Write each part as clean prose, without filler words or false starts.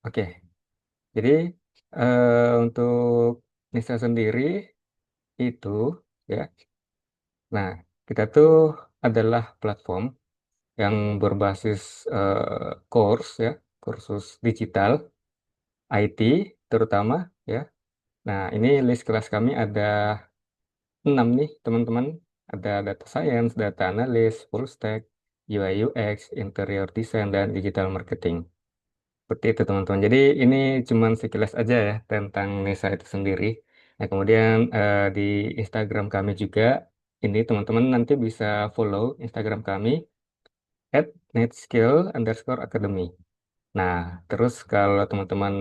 Oke, jadi untuk Nisa sendiri itu ya, nah kita tuh adalah platform yang berbasis course ya, kursus digital IT terutama ya. Nah ini list kelas kami ada 6 nih teman-teman. Ada data science, data analyst, full stack, UI UX, interior design, dan digital marketing. Seperti itu teman-teman. Jadi ini cuman sekilas aja ya tentang Nisa itu sendiri. Nah kemudian di Instagram kami juga, ini teman-teman nanti bisa follow Instagram kami @netskill_academy. Nah terus kalau teman-teman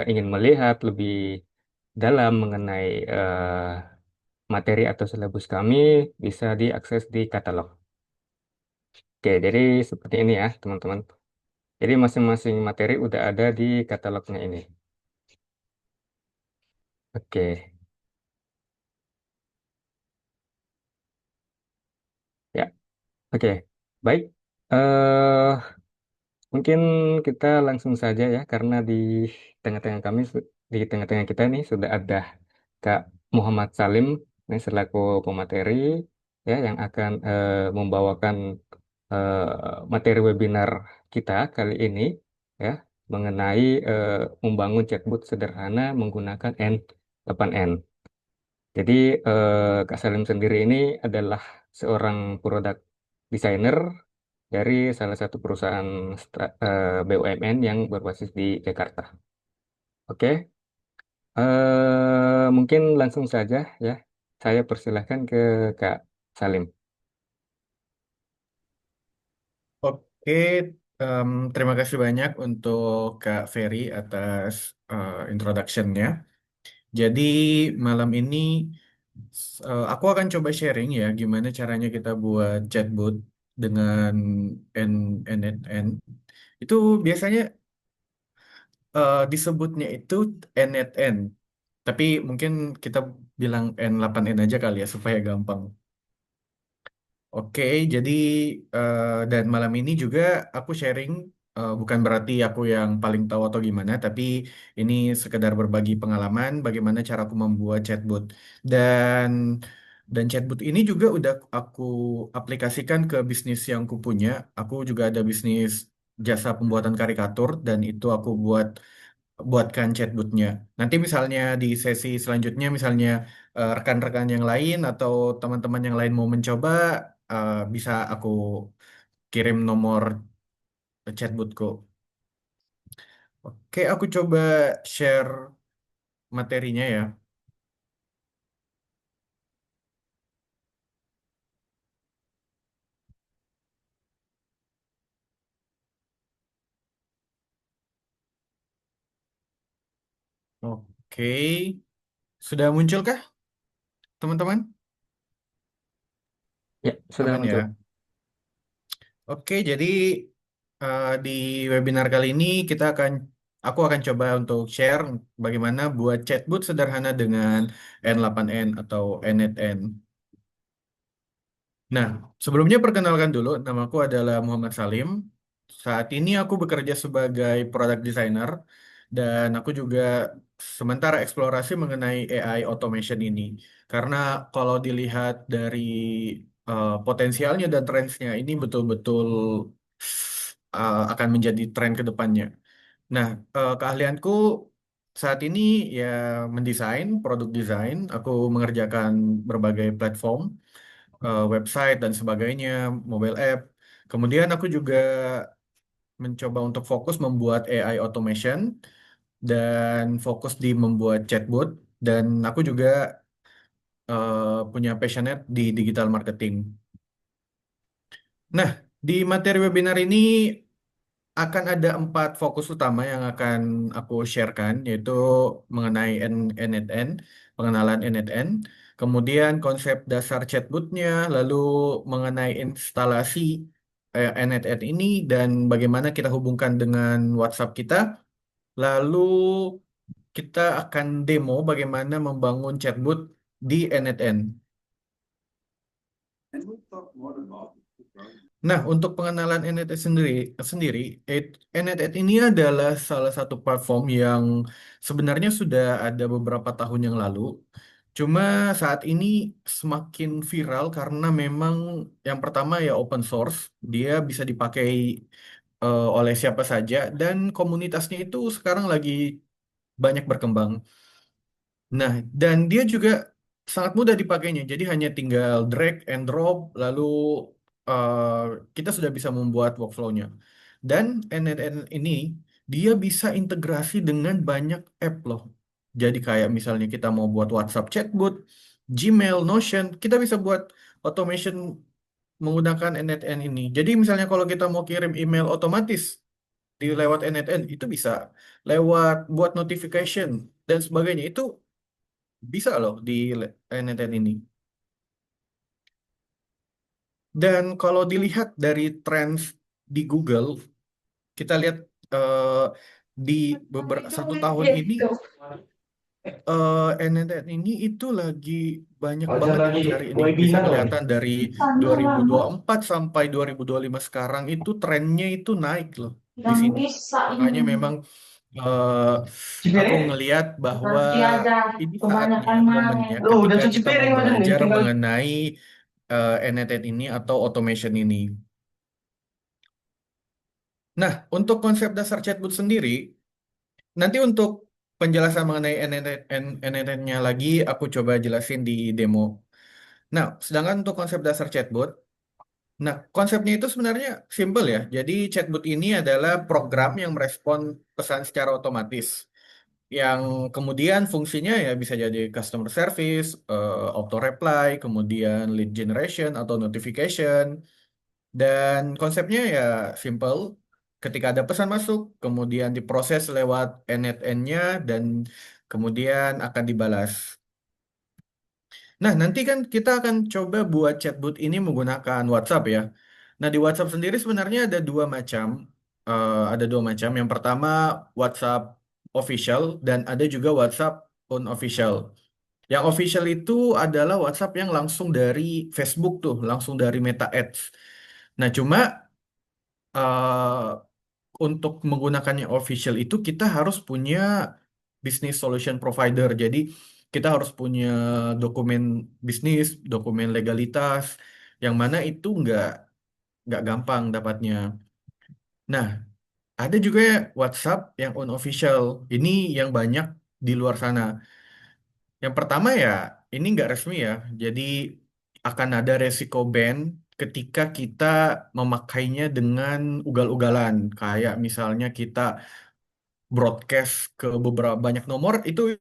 ingin melihat lebih dalam mengenai materi atau silabus kami, bisa diakses di katalog. Oke, jadi seperti ini ya teman-teman. Jadi masing-masing materi udah ada di katalognya ini. Oke. Ya, oke, baik. eh Mungkin kita langsung saja ya, karena tengah-tengah kami, di tengah-tengah kita ini sudah ada Kak Muhammad Salim, ini selaku pemateri ya, yang akan membawakan materi webinar kita kali ini ya, mengenai membangun chatbot sederhana menggunakan N8N. Jadi Kak Salim sendiri ini adalah seorang product designer dari salah satu perusahaan BUMN yang berbasis di Jakarta. Oke, mungkin langsung saja ya. Saya persilahkan ke Kak Salim. Oke, terima kasih banyak untuk Kak Ferry atas introduction-nya. Jadi malam ini aku akan coba sharing ya gimana caranya kita buat chatbot dengan N N8N. Itu biasanya disebutnya itu N8N, tapi mungkin kita bilang N8N aja kali ya supaya gampang. Oke, jadi dan malam ini juga aku sharing, bukan berarti aku yang paling tahu atau gimana, tapi ini sekedar berbagi pengalaman bagaimana cara aku membuat chatbot. Dan chatbot ini juga udah aku aplikasikan ke bisnis yang kupunya. Aku juga ada bisnis jasa pembuatan karikatur dan itu aku buatkan chatbotnya. Nanti misalnya di sesi selanjutnya, misalnya rekan-rekan yang lain atau teman-teman yang lain mau mencoba, bisa aku kirim nomor chatbotku. Oke, aku coba share materinya ya. Oke, sudah munculkah teman-teman? Ya, sudah Aman muncul. ya. Oke, jadi di webinar kali ini aku akan coba untuk share bagaimana buat chatbot sederhana dengan N8N atau N8N. Nah, sebelumnya perkenalkan dulu, namaku adalah Muhammad Salim. Saat ini aku bekerja sebagai product designer dan aku juga sementara eksplorasi mengenai AI automation ini. Karena kalau dilihat dari potensialnya dan trendsnya ini betul-betul akan menjadi tren ke depannya. Nah, keahlianku saat ini ya mendesain, produk desain. Aku mengerjakan berbagai platform, website dan sebagainya, mobile app. Kemudian aku juga mencoba untuk fokus membuat AI automation dan fokus di membuat chatbot. Dan aku juga punya passionate di digital marketing. Nah, di materi webinar ini akan ada 4 fokus utama yang akan aku sharekan, yaitu mengenai N8N, pengenalan N8N, kemudian konsep dasar chatbotnya, lalu mengenai instalasi N8N ini dan bagaimana kita hubungkan dengan WhatsApp kita, lalu kita akan demo bagaimana membangun chatbot di N8N. Nah, untuk pengenalan NetEd sendiri, sendiri, NetEd ini adalah salah satu platform yang sebenarnya sudah ada beberapa tahun yang lalu. Cuma saat ini semakin viral karena memang yang pertama ya open source, dia bisa dipakai oleh siapa saja dan komunitasnya itu sekarang lagi banyak berkembang. Nah, dan dia juga sangat mudah dipakainya. Jadi hanya tinggal drag and drop, lalu eh, kita sudah bisa membuat workflow-nya. Dan NNN ini dia bisa integrasi dengan banyak app loh. Jadi kayak misalnya kita mau buat WhatsApp chatbot, Gmail, Notion, kita bisa buat automation menggunakan NNN ini. Jadi misalnya kalau kita mau kirim email otomatis di lewat NNN itu bisa lewat buat notification dan sebagainya itu bisa loh di NNN ini. Dan kalau dilihat dari tren di Google, kita lihat eh, di beberapa 1 tahun ini NNN ini itu lagi banyak banget yang cari ini. Bisa kelihatan dari 2024 sampai 2025 sekarang itu trennya itu naik loh di sini. Makanya memang eh, aku ngelihat bahwa ini saatnya, momennya Loh, udah ketika cuci kita mau piring mana nih? belajar Tinggal. mengenai NNN ini atau automation ini. Nah, untuk konsep dasar chatbot sendiri, nanti untuk penjelasan mengenai NNN-nya lagi, aku coba jelasin di demo. Nah, sedangkan untuk konsep dasar chatbot, nah konsepnya itu sebenarnya simple ya. Jadi chatbot ini adalah program yang merespon pesan secara otomatis. Yang kemudian fungsinya ya bisa jadi customer service, auto reply, kemudian lead generation atau notification. Dan konsepnya ya simple. Ketika ada pesan masuk, kemudian diproses lewat NetN-nya dan kemudian akan dibalas. Nah, nanti kan kita akan coba buat chatbot ini menggunakan WhatsApp ya. Nah, di WhatsApp sendiri sebenarnya ada dua macam. Ada dua macam. Yang pertama WhatsApp official dan ada juga WhatsApp unofficial. Yang official itu adalah WhatsApp yang langsung dari Facebook tuh, langsung dari Meta Ads. Nah, cuma eh, untuk menggunakannya official itu kita harus punya business solution provider. Jadi kita harus punya dokumen bisnis, dokumen legalitas, yang mana itu nggak gampang dapatnya. Nah, ada juga WhatsApp yang unofficial. Ini yang banyak di luar sana. Yang pertama ya, ini nggak resmi ya. Jadi akan ada resiko ban ketika kita memakainya dengan ugal-ugalan. Kayak misalnya kita broadcast ke beberapa banyak nomor itu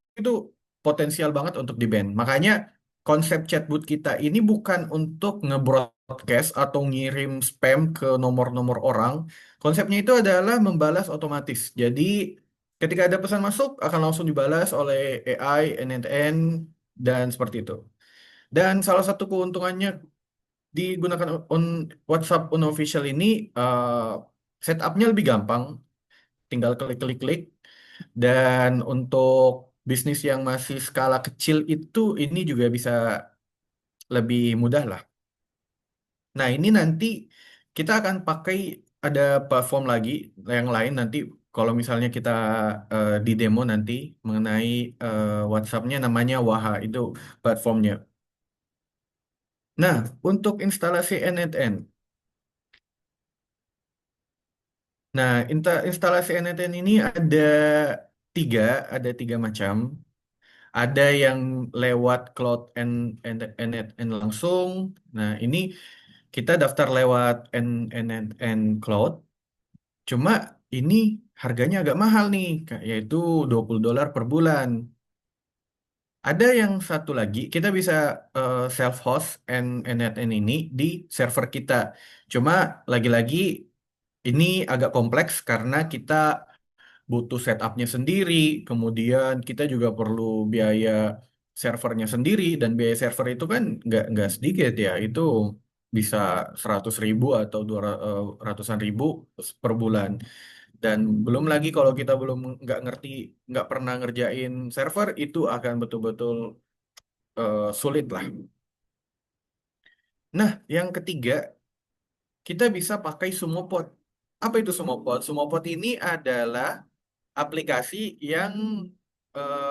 potensial banget untuk di-ban. Makanya konsep chatbot kita ini bukan untuk nge-broadcast atau ngirim spam ke nomor-nomor orang. Konsepnya itu adalah membalas otomatis. Jadi ketika ada pesan masuk akan langsung dibalas oleh AI, NNN dan seperti itu. Dan salah satu keuntungannya digunakan WhatsApp unofficial ini setupnya lebih gampang, tinggal klik-klik-klik. Dan untuk bisnis yang masih skala kecil itu ini juga bisa lebih mudah lah. Nah, ini nanti kita akan pakai ada platform lagi yang lain nanti kalau misalnya kita di demo nanti mengenai WhatsApp-nya namanya Waha itu platformnya. Nah, untuk instalasi NNN. Nah, instalasi NNN ini tiga, ada tiga macam. Ada yang lewat cloud and langsung. Nah, ini kita daftar lewat and cloud. Cuma ini harganya agak mahal nih, yaitu $20 per bulan. Ada yang satu lagi, kita bisa self-host and ini di server kita. Cuma lagi-lagi ini agak kompleks karena kita butuh setupnya sendiri, kemudian kita juga perlu biaya servernya sendiri, dan biaya server itu kan nggak sedikit ya, itu bisa 100.000 atau ratusan ribu per bulan. Dan belum lagi kalau kita belum nggak ngerti, nggak pernah ngerjain server, itu akan betul-betul sulit lah. Nah, yang ketiga kita bisa pakai Sumopod. Apa itu Sumopod? Sumopod ini adalah aplikasi yang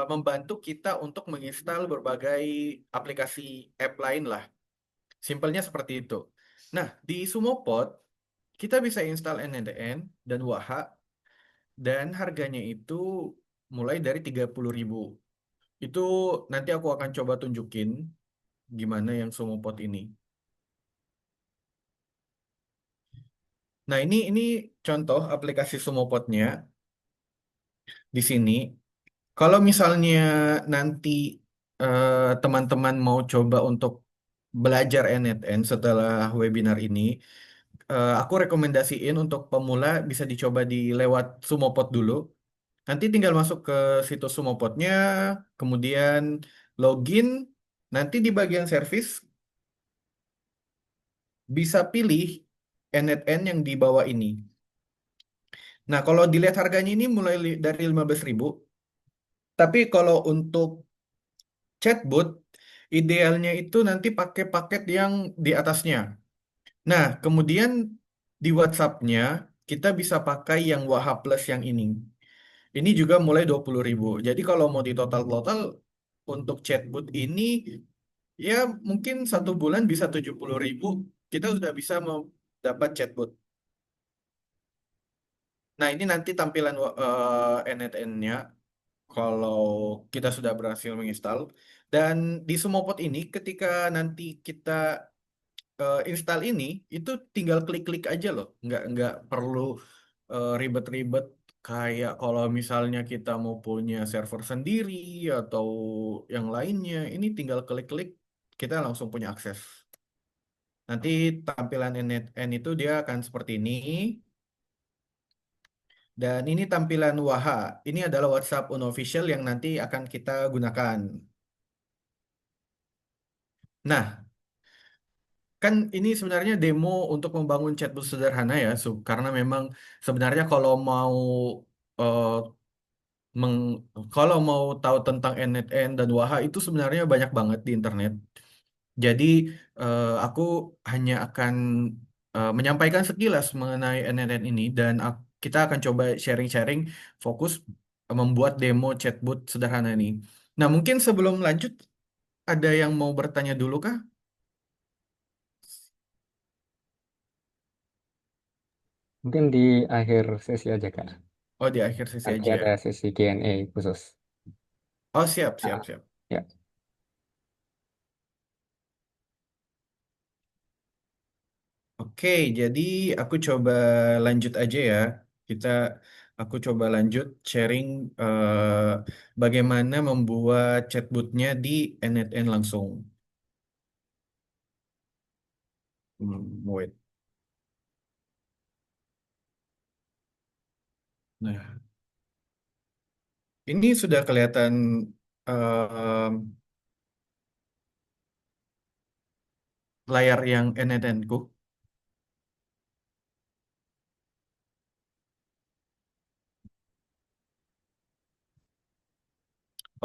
membantu kita untuk menginstal berbagai aplikasi app lain lah. Simpelnya seperti itu. Nah, di Sumopod kita bisa install NNDN dan Waha dan harganya itu mulai dari 30.000. Itu nanti aku akan coba tunjukin gimana yang Sumopod ini. Nah, ini contoh aplikasi Sumopodnya di sini. Kalau misalnya nanti teman-teman mau coba untuk belajar NNN setelah webinar ini, aku rekomendasiin untuk pemula bisa dicoba di lewat Sumopod dulu. Nanti tinggal masuk ke situs Sumopodnya, kemudian login. Nanti di bagian service bisa pilih NNN yang di bawah ini. Nah, kalau dilihat harganya ini mulai dari 15.000. Tapi kalau untuk chatbot, idealnya itu nanti pakai paket yang di atasnya. Nah, kemudian di WhatsApp-nya kita bisa pakai yang Waha Plus yang ini. Ini juga mulai 20.000. Jadi kalau mau di total-total untuk chatbot ini ya mungkin 1 bulan bisa 70.000. Kita sudah bisa dapat chatbot. Nah, ini nanti tampilan NNN-nya kalau kita sudah berhasil menginstal. Dan di Sumopod ini ketika nanti kita install ini, itu tinggal klik-klik aja loh. Nggak perlu ribet-ribet kayak kalau misalnya kita mau punya server sendiri atau yang lainnya. Ini tinggal klik-klik, kita langsung punya akses. Nanti tampilan NNN itu dia akan seperti ini. Dan ini tampilan Waha. Ini adalah WhatsApp unofficial yang nanti akan kita gunakan. Nah, kan ini sebenarnya demo untuk membangun chatbot sederhana ya, karena memang sebenarnya eh, meng- kalau mau tahu tentang NNN dan Waha itu sebenarnya banyak banget di internet. Jadi aku hanya akan menyampaikan sekilas mengenai NNN ini dan kita akan coba sharing-sharing fokus membuat demo chatbot sederhana ini. Nah, mungkin sebelum lanjut ada yang mau bertanya dulu kah? Mungkin di akhir sesi aja, Kak. Oh, di akhir sesi Nanti aja ya. ada sesi Q&A khusus. Oh, siap, siap, Ah, siap. ya. Oke, jadi aku coba lanjut aja ya. Kita, aku coba lanjut sharing bagaimana membuat chatbotnya di NNN langsung. Wait. Nah, ini sudah kelihatan eh, layar yang NNN ku.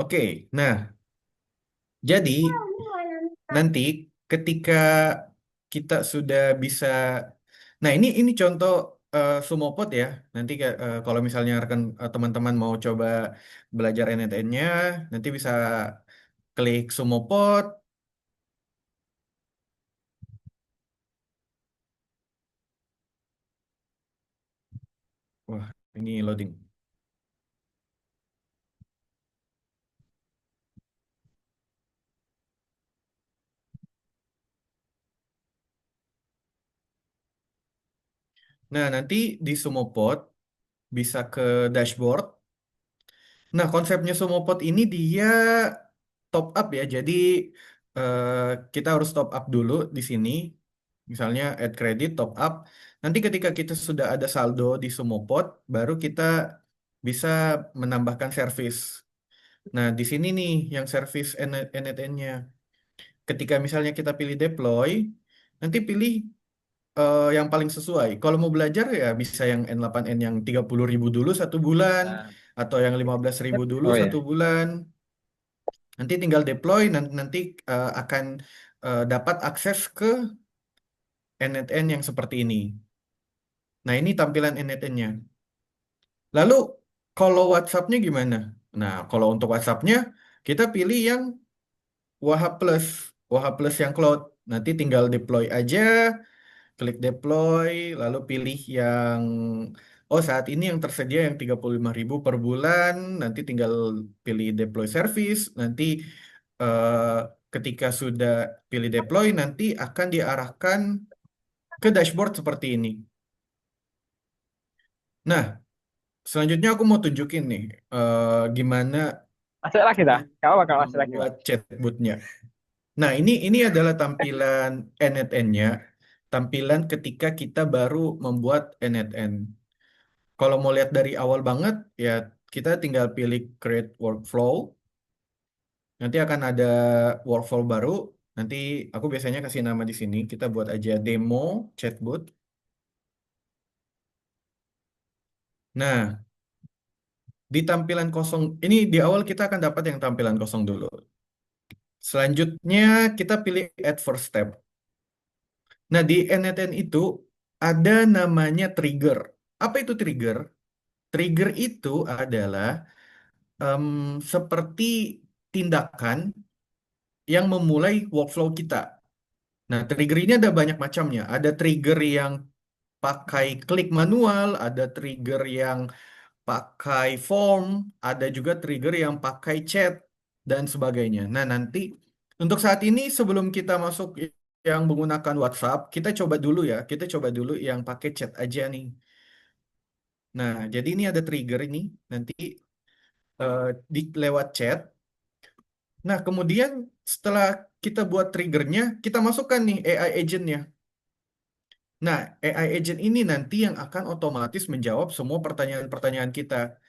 Oke, nah, jadi nanti ketika kita sudah bisa, nah ini contoh Sumopod ya. Nanti kalau misalnya rekan teman-teman mau coba belajar NNN-nya, nanti bisa klik Sumopod. Wah, ini loading. Nah, nanti di Sumopod bisa ke dashboard. Nah, konsepnya Sumopod ini dia top up ya. Jadi eh, kita harus top up dulu di sini. Misalnya add credit, top up. Nanti ketika kita sudah ada saldo di Sumopod, baru kita bisa menambahkan service. Nah, di sini nih yang service NNN-nya. Ketika misalnya kita pilih deploy, nanti pilih yang paling sesuai. Kalau mau belajar ya bisa yang N8N yang 30.000 dulu 1 bulan, atau yang 15.000 dulu Oh satu ya, bulan. Nanti tinggal deploy, nanti akan dapat akses ke NNN yang seperti ini. Nah, ini tampilan NNN-nya. Lalu kalau WhatsApp-nya gimana? Nah, kalau untuk WhatsApp-nya kita pilih yang Wahab Plus. Wahab Plus yang cloud. Nanti tinggal deploy aja, klik deploy, lalu pilih yang oh saat ini yang tersedia yang 35.000 per bulan, nanti tinggal pilih deploy service, nanti eh, ketika sudah pilih deploy nanti akan diarahkan ke dashboard seperti ini. Nah, selanjutnya aku mau tunjukin nih gimana Masuk lagi dah. Kalau bakal masuk lagi, Pak. membuat chatbotnya. Nah, ini adalah tampilan NNN-nya, tampilan ketika kita baru membuat NNN. Kalau mau lihat dari awal banget, ya kita tinggal pilih create workflow. Nanti akan ada workflow baru. Nanti aku biasanya kasih nama di sini. Kita buat aja demo chatbot. Nah, di tampilan kosong ini di awal kita akan dapat yang tampilan kosong dulu. Selanjutnya kita pilih add first step. Nah, di NNN itu ada namanya trigger. Apa itu trigger? Trigger itu adalah seperti tindakan yang memulai workflow kita. Nah, trigger ini ada banyak macamnya. Ada trigger yang pakai klik manual, ada trigger yang pakai form, ada juga trigger yang pakai chat, dan sebagainya. Nah, nanti untuk saat ini sebelum kita masuk yang menggunakan WhatsApp, kita coba dulu ya. Kita coba dulu yang pakai chat aja nih. Nah, jadi ini ada trigger ini. Nanti di lewat chat. Nah, kemudian setelah kita buat triggernya, kita masukkan nih AI agentnya. Nah, AI agent ini nanti yang akan otomatis menjawab semua pertanyaan-pertanyaan kita.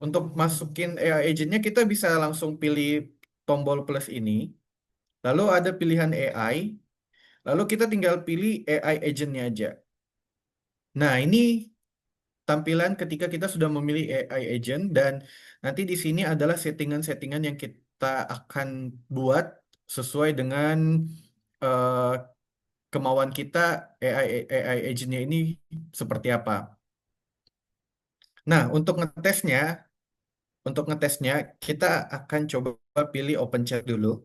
Untuk masukin AI agentnya, kita bisa langsung pilih tombol plus ini. Lalu ada pilihan AI. Lalu kita tinggal pilih AI agentnya aja. Nah, ini tampilan ketika kita sudah memilih AI agent dan nanti di sini adalah settingan-settingan yang kita akan buat sesuai dengan eh, kemauan kita AI agentnya ini seperti apa. Nah, untuk ngetesnya kita akan coba pilih open chat dulu.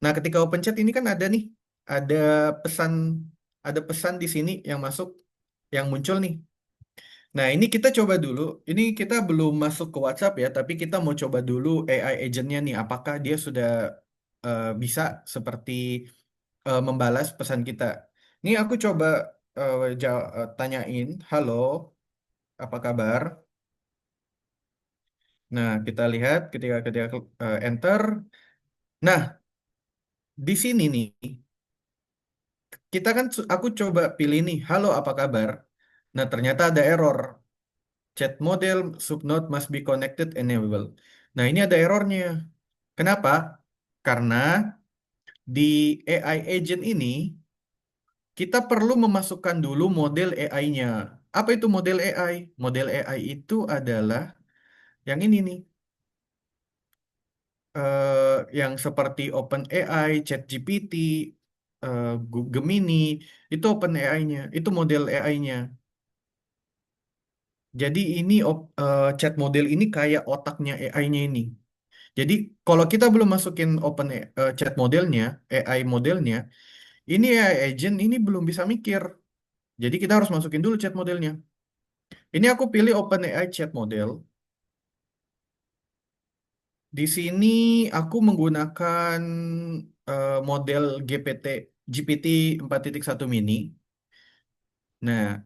Nah, ketika open chat ini kan ada nih, ada pesan, ada pesan di sini yang masuk, yang muncul nih. Nah, ini kita coba dulu. Ini kita belum masuk ke WhatsApp ya, tapi kita mau coba dulu AI agentnya nih, apakah dia sudah bisa seperti membalas pesan kita. Ini aku coba tanyain, halo, apa kabar? Nah, kita lihat ketika ketika enter. Nah, di sini nih, kita kan aku coba pilih nih, halo apa kabar? Nah, ternyata ada error. Chat model subnode must be connected enable. Nah, ini ada errornya. Kenapa? Karena di AI agent ini kita perlu memasukkan dulu model AI-nya. Apa itu model AI? Model AI itu adalah yang ini nih. Yang seperti OpenAI, ChatGPT, Gemini, itu OpenAI-nya, itu model AI-nya. Jadi ini chat model ini kayak otaknya AI-nya ini. Jadi kalau kita belum masukin chat modelnya, AI modelnya, ini AI agent ini belum bisa mikir. Jadi kita harus masukin dulu chat modelnya. Ini aku pilih OpenAI chat model. Di sini aku menggunakan model GPT 4.1 mini. Nah,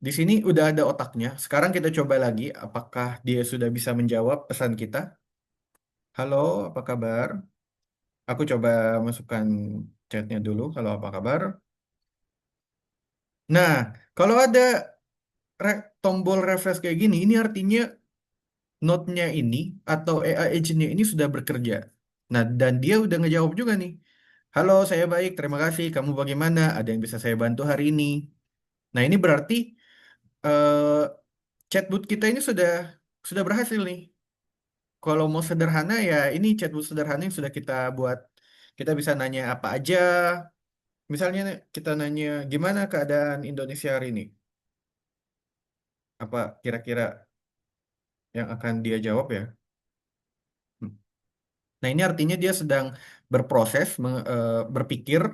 di sini udah ada otaknya. Sekarang kita coba lagi apakah dia sudah bisa menjawab pesan kita. Halo, apa kabar? Aku coba masukkan chatnya dulu. Halo, apa kabar? Nah, kalau ada tombol refresh kayak gini, ini artinya node-nya ini atau AI agent-nya ini sudah bekerja. Nah, dan dia udah ngejawab juga nih. Halo, saya baik, terima kasih. Kamu bagaimana? Ada yang bisa saya bantu hari ini? Nah, ini berarti eh, chatbot kita ini sudah berhasil nih. Kalau mau sederhana ya ini chatbot sederhana yang sudah kita buat Kita bisa nanya apa aja. Misalnya kita nanya gimana keadaan Indonesia hari ini? Apa kira-kira yang akan dia jawab ya? Hmm. Nah, ini artinya dia sedang berproses, berpikir,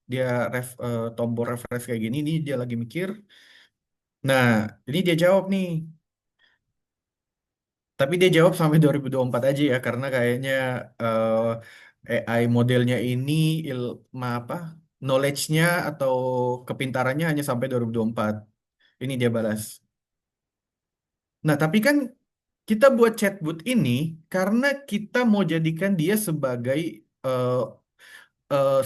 dia tombol refresh kayak gini, ini dia lagi mikir. Nah, ini dia jawab nih. Tapi dia jawab sampai 2024 aja ya, karena kayaknya AI modelnya ini apa? Knowledge-nya atau kepintarannya hanya sampai 2024. Ini dia balas. Nah, tapi kan kita buat chatbot ini karena kita mau jadikan dia sebagai eh,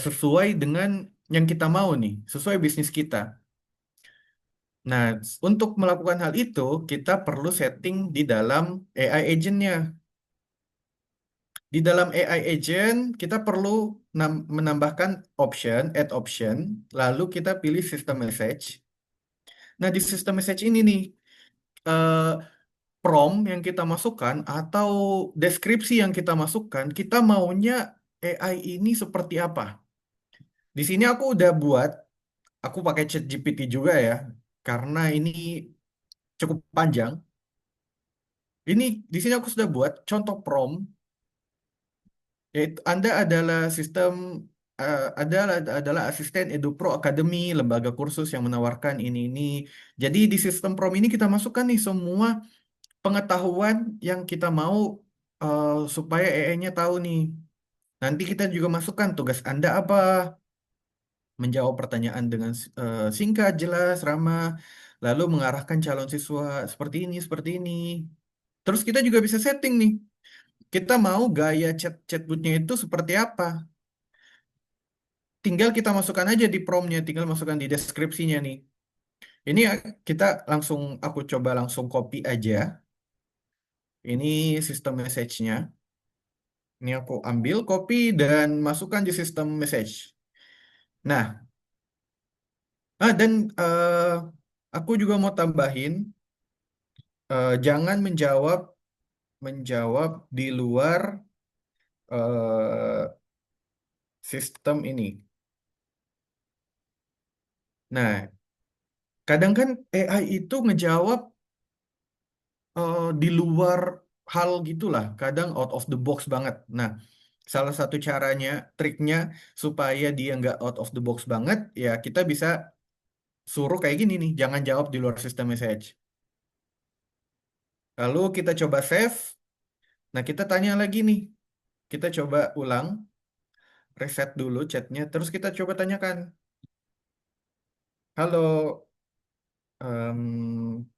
sesuai dengan yang kita mau nih, sesuai bisnis kita. Nah, untuk melakukan hal itu, kita perlu setting di dalam AI agent-nya. Di dalam AI agent, kita perlu menambahkan option, add option, lalu kita pilih system message. Nah, di system message ini nih, eh, prompt yang kita masukkan atau deskripsi yang kita masukkan, kita maunya AI ini seperti apa. Di sini aku pakai ChatGPT juga ya, karena ini cukup panjang. Ini di sini aku sudah buat contoh prompt, yaitu Anda adalah adalah asisten EduPro Academy, lembaga kursus yang menawarkan ini. Jadi di sistem prompt ini kita masukkan nih semua pengetahuan yang kita mau supaya AI-nya tahu nih. Nanti kita juga masukkan tugas Anda apa, menjawab pertanyaan dengan singkat, jelas, ramah, lalu mengarahkan calon siswa seperti ini, seperti ini. Terus kita juga bisa setting nih, kita mau gaya chatbotnya itu seperti apa. Tinggal kita masukkan aja di promptnya, tinggal masukkan di deskripsinya nih. Ini kita aku coba langsung copy aja. Ini sistem message-nya. Ini aku ambil, copy, dan masukkan di sistem message. Nah, dan aku juga mau tambahin, jangan menjawab di luar eh, sistem ini. Nah, kadang kan AI itu ngejawab di luar hal gitulah, kadang out of the box banget. Nah, salah satu caranya, triknya supaya dia nggak out of the box banget, ya kita bisa suruh kayak gini nih, jangan jawab di luar sistem message. Lalu kita coba save. Nah, kita tanya lagi nih, kita coba ulang, reset dulu chatnya, terus kita coba tanyakan, halo, em,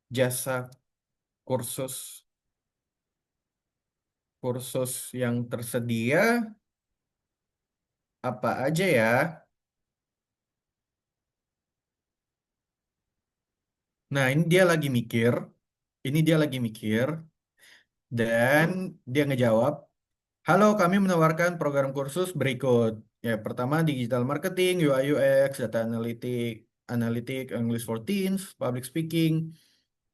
jasa kursus kursus yang tersedia apa aja ya? Nah, ini dia lagi mikir, dan dia ngejawab, halo, kami menawarkan program kursus berikut. Ya, pertama digital marketing, UI UX, data analitik, English for Teens, public speaking.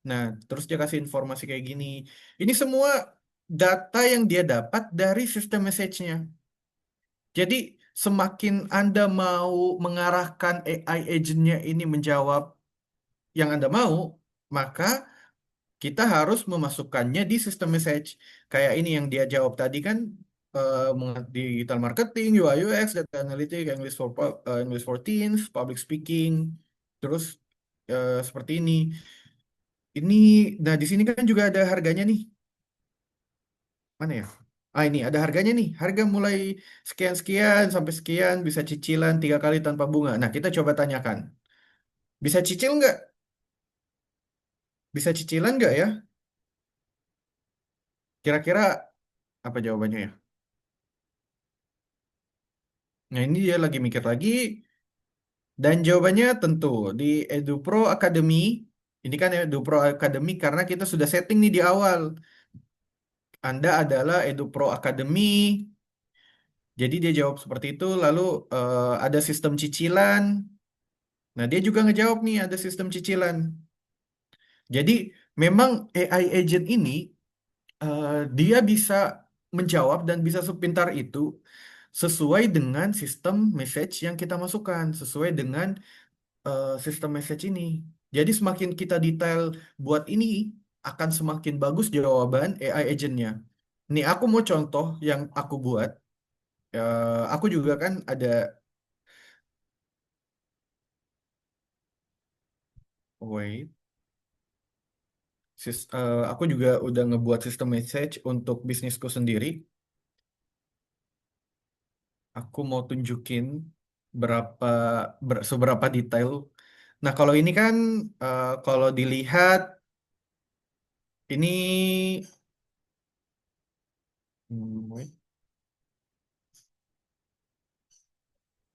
Nah, terus dia kasih informasi kayak gini. Ini semua data yang dia dapat dari sistem message-nya. Jadi, semakin Anda mau mengarahkan AI agent-nya ini menjawab yang Anda mau, maka kita harus memasukkannya di sistem message. Kayak ini yang dia jawab tadi kan, digital marketing, UI UX, data analytics, English for Teens, public speaking, terus seperti ini. Ini, nah di sini kan juga ada harganya nih. Mana ya? Ini ada harganya nih. Harga mulai sekian-sekian sampai sekian, bisa cicilan 3 kali tanpa bunga. Nah, kita coba tanyakan. Bisa cicil nggak? Bisa cicilan nggak ya? Kira-kira apa jawabannya ya? Nah, ini dia lagi mikir lagi. Dan jawabannya tentu di EduPro Academy. Ini kan EduPro Academy karena kita sudah setting nih di awal. Anda adalah EduPro Academy. Jadi dia jawab seperti itu. Lalu ada sistem cicilan. Nah, dia juga ngejawab nih ada sistem cicilan. Jadi memang AI agent ini dia bisa menjawab dan bisa sepintar itu sesuai dengan sistem message yang kita masukkan, sesuai dengan sistem message ini. Jadi semakin kita detail buat ini, akan semakin bagus jawaban AI agentnya. Nih aku mau contoh yang aku buat. Aku juga kan ada, wait, aku juga udah ngebuat sistem message untuk bisnisku sendiri. Aku mau tunjukin berapa seberapa detail. Nah, kalau ini kan kalau dilihat ini wait.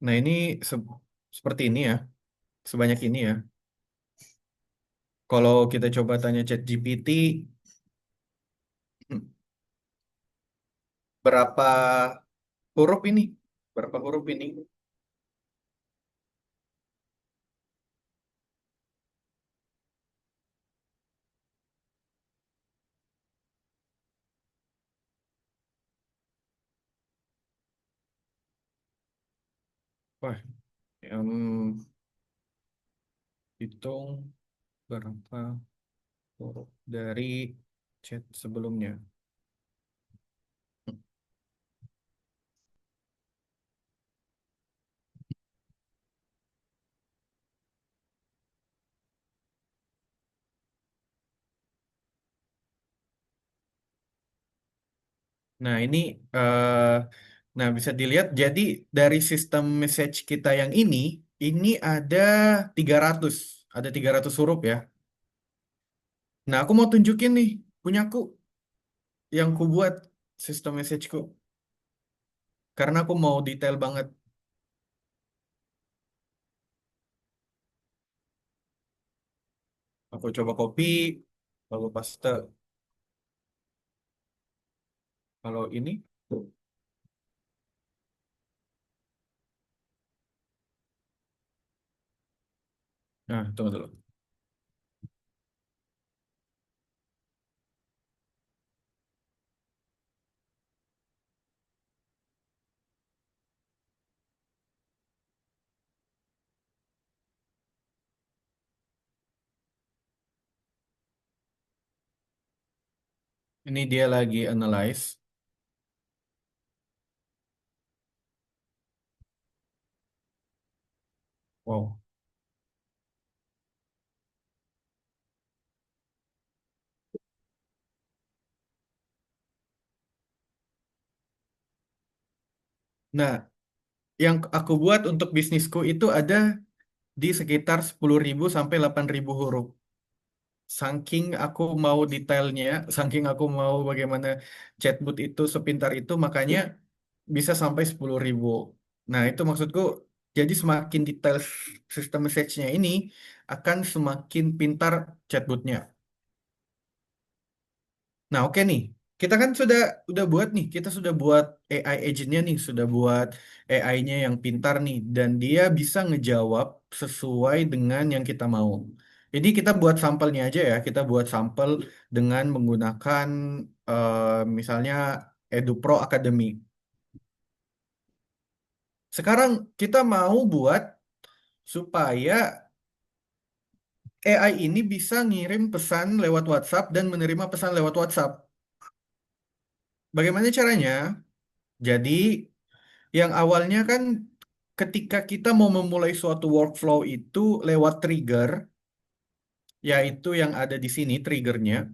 Nah, ini seperti ini ya, sebanyak ini ya. Kalau kita coba tanya ChatGPT berapa huruf ini? Berapa huruf ini? Wah, em, hitung berapa huruf dari chat sebelumnya. Nah, ini eh, nah bisa dilihat jadi dari sistem message kita yang ini ada 300 ada 300 huruf ya. Nah, aku mau tunjukin nih punyaku yang ku buat sistem messageku karena aku mau detail banget. Aku coba copy lalu paste. Kalau ini, nah tunggu dulu. Ini dia lagi analyze. Wow. Nah, yang aku buat untuk bisnisku itu ada di sekitar 10.000 sampai 8.000 huruf. Saking aku mau detailnya, saking aku mau bagaimana chatbot itu sepintar itu, makanya bisa sampai 10.000. Nah, itu maksudku, jadi semakin detail sistem message-nya ini, akan semakin pintar chatbotnya. Nah, oke nih. Kita kan sudah buat nih, kita sudah buat AI agent-nya nih, sudah buat AI-nya yang pintar nih, dan dia bisa ngejawab sesuai dengan yang kita mau. Jadi kita buat sampelnya aja ya, kita buat sampel dengan menggunakan misalnya EduPro Academy. Sekarang kita mau buat supaya AI ini bisa ngirim pesan lewat WhatsApp dan menerima pesan lewat WhatsApp. Bagaimana caranya? Jadi yang awalnya kan ketika kita mau memulai suatu workflow itu lewat trigger, yaitu yang ada di sini triggernya.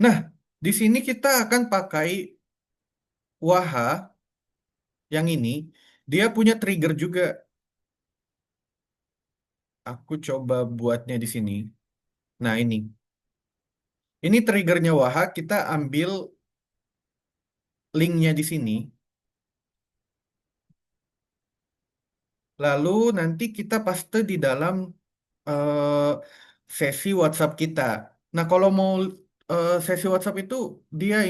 Nah, di sini kita akan pakai Waha yang ini. Dia punya trigger juga. Aku coba buatnya di sini. Nah, ini. Ini triggernya Waha. Kita ambil linknya di sini. Lalu nanti kita paste di dalam eh, sesi WhatsApp kita. Nah, kalau mau sesi WhatsApp itu dia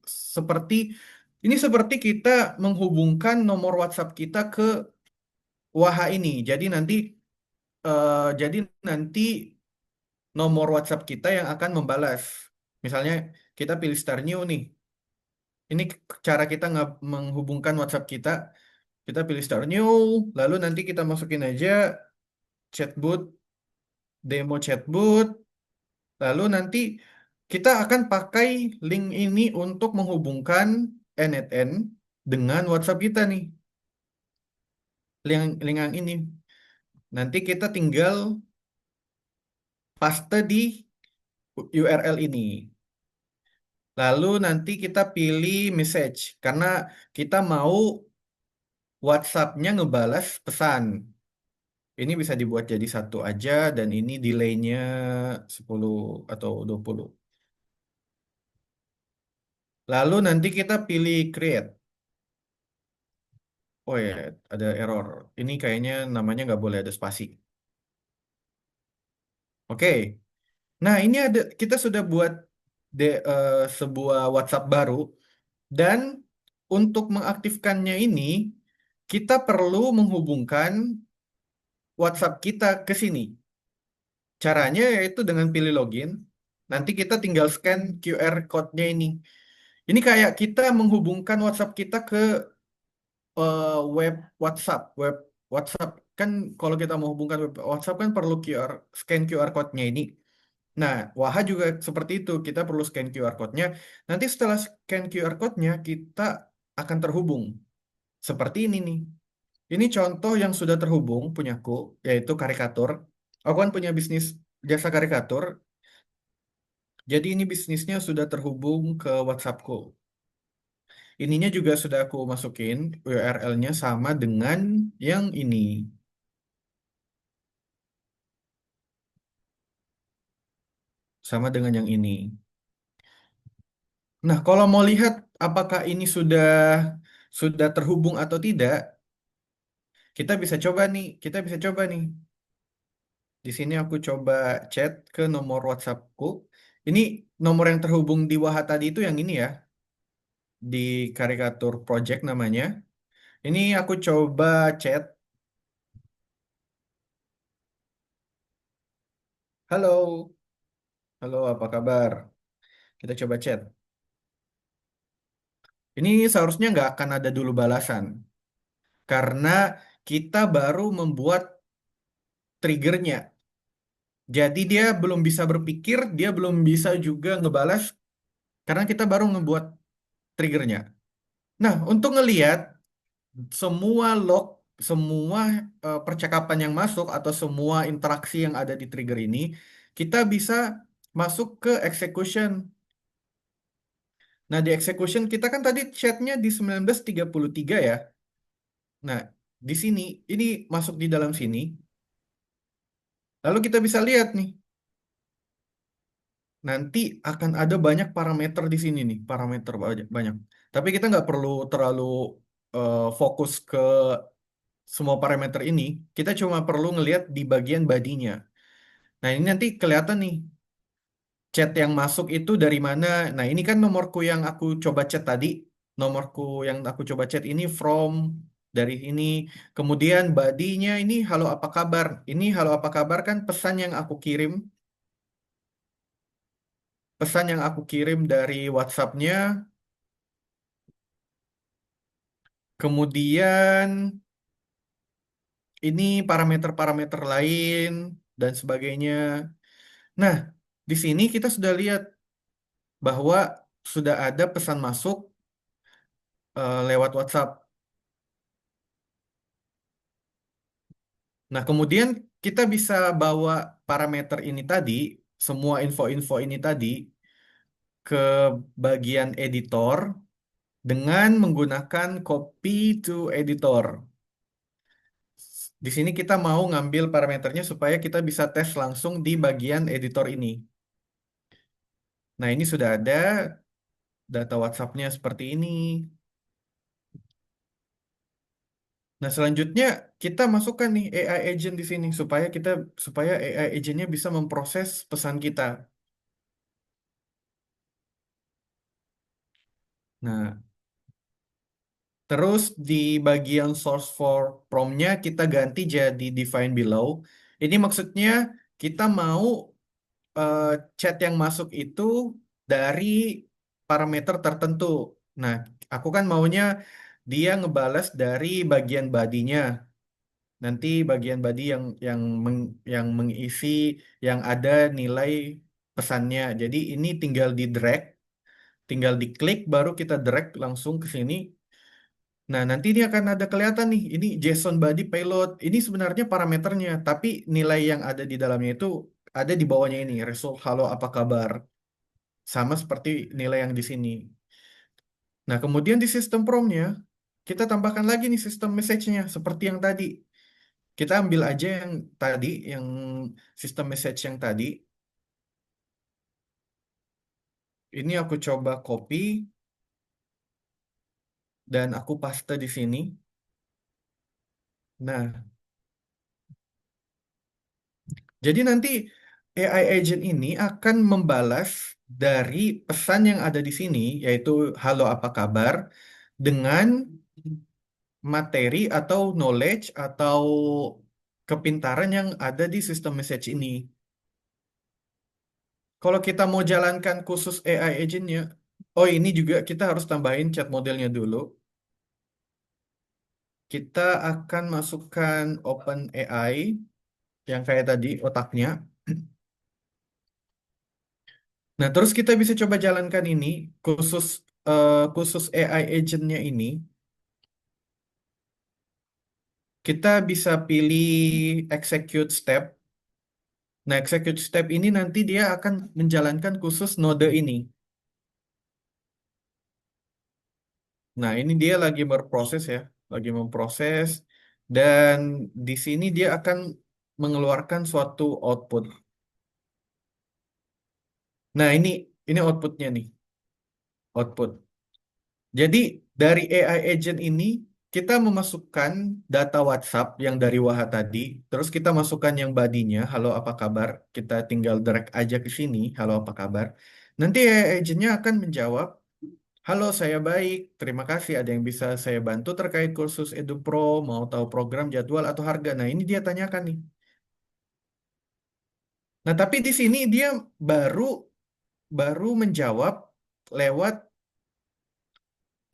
seperti seperti kita menghubungkan nomor WhatsApp kita ke Waha ini. Jadi nanti nomor WhatsApp kita yang akan membalas. Misalnya kita pilih Start New nih. Ini cara kita menghubungkan WhatsApp kita. Kita pilih start new, lalu nanti kita masukin aja chatbot, demo chatbot, lalu nanti kita akan pakai link ini untuk menghubungkan NetN dengan WhatsApp kita nih. Link yang ini. Nanti kita tinggal paste di URL ini. Lalu nanti kita pilih message karena kita mau WhatsApp-nya ngebalas pesan. Ini bisa dibuat jadi satu aja dan ini delay-nya 10 atau 20. Lalu nanti kita pilih create. Oh ya, ada error. Ini kayaknya namanya nggak boleh ada spasi. Oke. Nah, ini kita sudah buat sebuah WhatsApp baru dan untuk mengaktifkannya ini kita perlu menghubungkan WhatsApp kita ke sini. Caranya yaitu dengan pilih login. Nanti kita tinggal scan QR code-nya ini. Ini kayak kita menghubungkan WhatsApp kita ke web WhatsApp. Web WhatsApp kan kalau kita menghubungkan web WhatsApp kan perlu scan QR code-nya ini. Nah, Waha juga seperti itu. Kita perlu scan QR code-nya. Nanti setelah scan QR code-nya, kita akan terhubung. Seperti ini nih. Ini contoh yang sudah terhubung punyaku, yaitu karikatur. Aku kan punya bisnis jasa karikatur. Jadi ini bisnisnya sudah terhubung ke WhatsAppku. Ininya juga sudah aku masukin URL-nya sama dengan yang ini. Sama dengan yang ini. Nah, kalau mau lihat apakah ini sudah terhubung atau tidak, kita bisa coba nih. Kita bisa coba nih. Di sini aku coba chat ke nomor WhatsAppku. Ini nomor yang terhubung di Waha tadi itu yang ini ya, di karikatur project namanya. Ini aku coba chat. Halo, halo apa kabar? Kita coba chat. Ini seharusnya nggak akan ada dulu balasan. Karena kita baru membuat triggernya. Jadi dia belum bisa berpikir, dia belum bisa juga ngebalas karena kita baru ngebuat triggernya. Nah, untuk ngelihat semua log, semua percakapan yang masuk atau semua interaksi yang ada di trigger ini, kita bisa masuk ke execution. Nah, di execution kita kan tadi chatnya di 19:33 ya. Nah, di sini, ini masuk di dalam sini. Lalu kita bisa lihat nih, nanti akan ada banyak parameter di sini nih, parameter banyak. banyak. Tapi kita nggak perlu terlalu fokus ke semua parameter ini. Kita cuma perlu ngelihat di bagian badinya. Nah, ini nanti kelihatan nih, chat yang masuk itu dari mana. Nah, ini kan nomorku yang aku coba chat tadi. Nomorku yang aku coba chat ini from dari ini. Kemudian badinya ini halo apa kabar. Ini halo apa kabar kan pesan yang aku kirim. Pesan yang aku kirim dari WhatsApp-nya. Kemudian ini parameter-parameter lain dan sebagainya. Nah, di sini kita sudah lihat bahwa sudah ada pesan masuk lewat WhatsApp. Nah, kemudian kita bisa bawa parameter ini tadi, semua info-info ini tadi ke bagian editor dengan menggunakan copy to editor. Di sini kita mau ngambil parameternya supaya kita bisa tes langsung di bagian editor ini. Nah, ini sudah ada data WhatsApp-nya seperti ini. Nah, selanjutnya kita masukkan nih AI agent di sini supaya AI agent-nya bisa memproses pesan kita. Nah, terus di bagian source for prompt-nya kita ganti jadi define below. Ini maksudnya kita mau eh, chat yang masuk itu dari parameter tertentu. Nah, aku kan maunya dia ngebalas dari bagian badinya. Nanti bagian body yang mengisi yang ada nilai pesannya. Jadi ini tinggal di drag, tinggal diklik baru kita drag langsung ke sini. Nah, nanti ini akan ada kelihatan nih, ini JSON body payload. Ini sebenarnya parameternya, tapi nilai yang ada di dalamnya itu ada di bawahnya ini, result halo apa kabar. Sama seperti nilai yang di sini. Nah, kemudian di sistem promnya, kita tambahkan lagi nih sistem message-nya seperti yang tadi. Kita ambil aja yang tadi, yang sistem message yang tadi. Ini aku coba copy dan aku paste di sini. Nah, jadi nanti AI agent ini akan membalas dari pesan yang ada di sini, yaitu halo apa kabar, dengan materi atau knowledge atau kepintaran yang ada di sistem message ini. Kalau kita mau jalankan khusus AI agentnya, oh ini juga kita harus tambahin chat modelnya dulu. Kita akan masukkan OpenAI yang kayak tadi otaknya. Nah, terus kita bisa coba jalankan ini khusus khusus AI agentnya ini. Kita bisa pilih execute step. Nah, execute step ini nanti dia akan menjalankan khusus node ini. Nah, ini dia lagi berproses ya, lagi memproses dan di sini dia akan mengeluarkan suatu output. Nah, ini outputnya nih, output. Jadi dari AI agent ini kita memasukkan data WhatsApp yang dari Waha tadi, terus kita masukkan yang badinya, halo apa kabar? Kita tinggal drag aja ke sini, halo apa kabar? Nanti AI agentnya akan menjawab, halo saya baik, terima kasih ada yang bisa saya bantu terkait kursus EduPro, mau tahu program, jadwal atau harga. Nah ini dia tanyakan nih. Nah tapi di sini dia baru baru menjawab lewat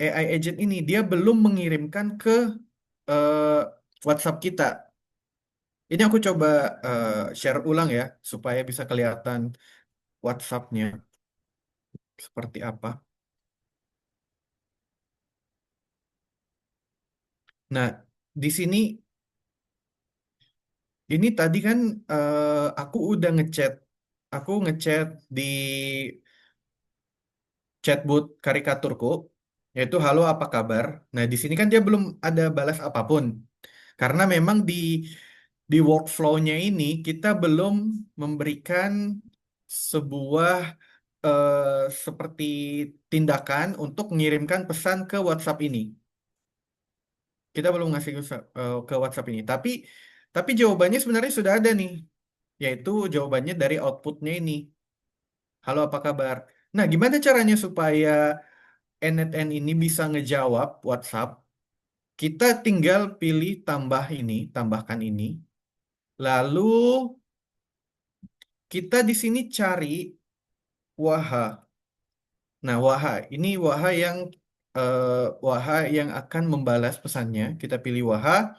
AI agent ini, dia belum mengirimkan ke eh, WhatsApp kita. Ini aku coba share ulang ya, supaya bisa kelihatan WhatsApp-nya seperti apa. Nah, di sini, ini tadi kan aku udah ngechat. Aku ngechat di chatbot karikaturku, yaitu halo apa kabar. Nah, di sini kan dia belum ada balas apapun. Karena memang di workflow-nya ini kita belum memberikan sebuah seperti tindakan untuk mengirimkan pesan ke WhatsApp ini. Kita belum ngasih ke WhatsApp ini. Tapi jawabannya sebenarnya sudah ada nih, yaitu jawabannya dari outputnya ini. Halo, apa kabar? Nah, gimana caranya supaya NetN ini bisa ngejawab WhatsApp? Kita tinggal pilih tambah ini, tambahkan ini. Lalu kita di sini cari Waha. Nah, eh, Waha yang akan membalas pesannya. Kita pilih Waha,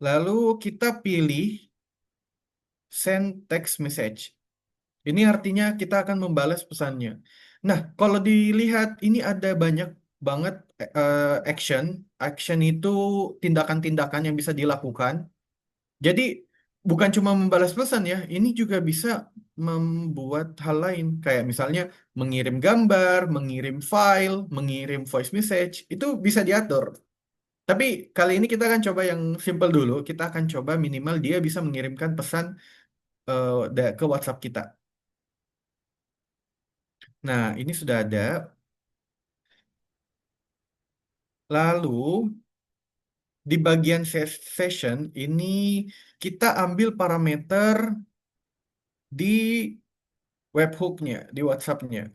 lalu kita pilih send text message. Ini artinya kita akan membalas pesannya. Nah, kalau dilihat ini ada banyak banget action. Action itu tindakan-tindakan yang bisa dilakukan. Jadi bukan cuma membalas pesan ya, ini juga bisa membuat hal lain. Kayak misalnya mengirim gambar, mengirim file, mengirim voice message, itu bisa diatur. Tapi kali ini kita akan coba yang simple dulu. Kita akan coba minimal dia bisa mengirimkan pesan ke WhatsApp kita. Nah, ini sudah ada. Lalu di bagian session ini kita ambil parameter di webhooknya, di WhatsApp-nya.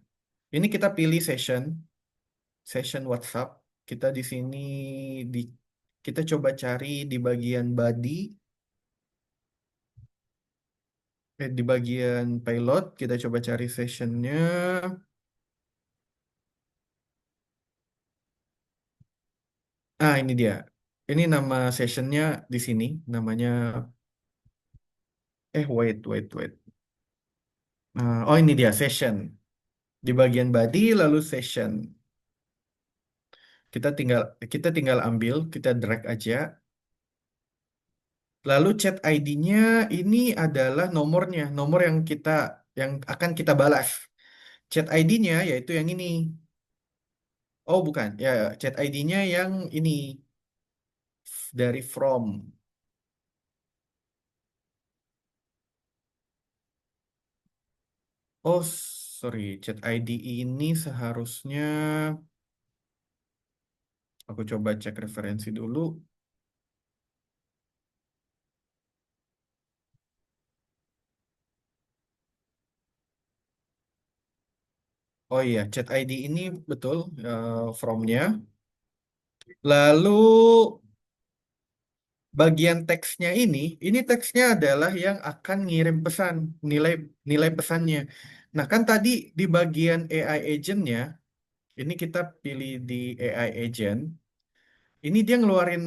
Ini kita pilih session WhatsApp. Kita di sini di kita coba cari di bagian body, di bagian payload, kita coba cari sessionnya. Ini dia. Ini nama sessionnya di sini. Namanya, wait. Oh, ini dia session. Di bagian body lalu session. Kita tinggal kita tinggal ambil, kita drag aja. Lalu chat ID-nya ini adalah nomornya, nomor yang akan kita balas. Chat ID-nya yaitu yang ini. Oh, bukan. Ya, chat ID-nya yang ini dari from. Oh, sorry. Chat ID ini seharusnya aku coba cek referensi dulu. Oh iya, chat ID ini betul from-nya. Lalu bagian teksnya ini teksnya adalah yang akan ngirim pesan, nilai nilai pesannya. Nah, kan tadi di bagian AI agent-nya, ini kita pilih di AI agent, ini dia ngeluarin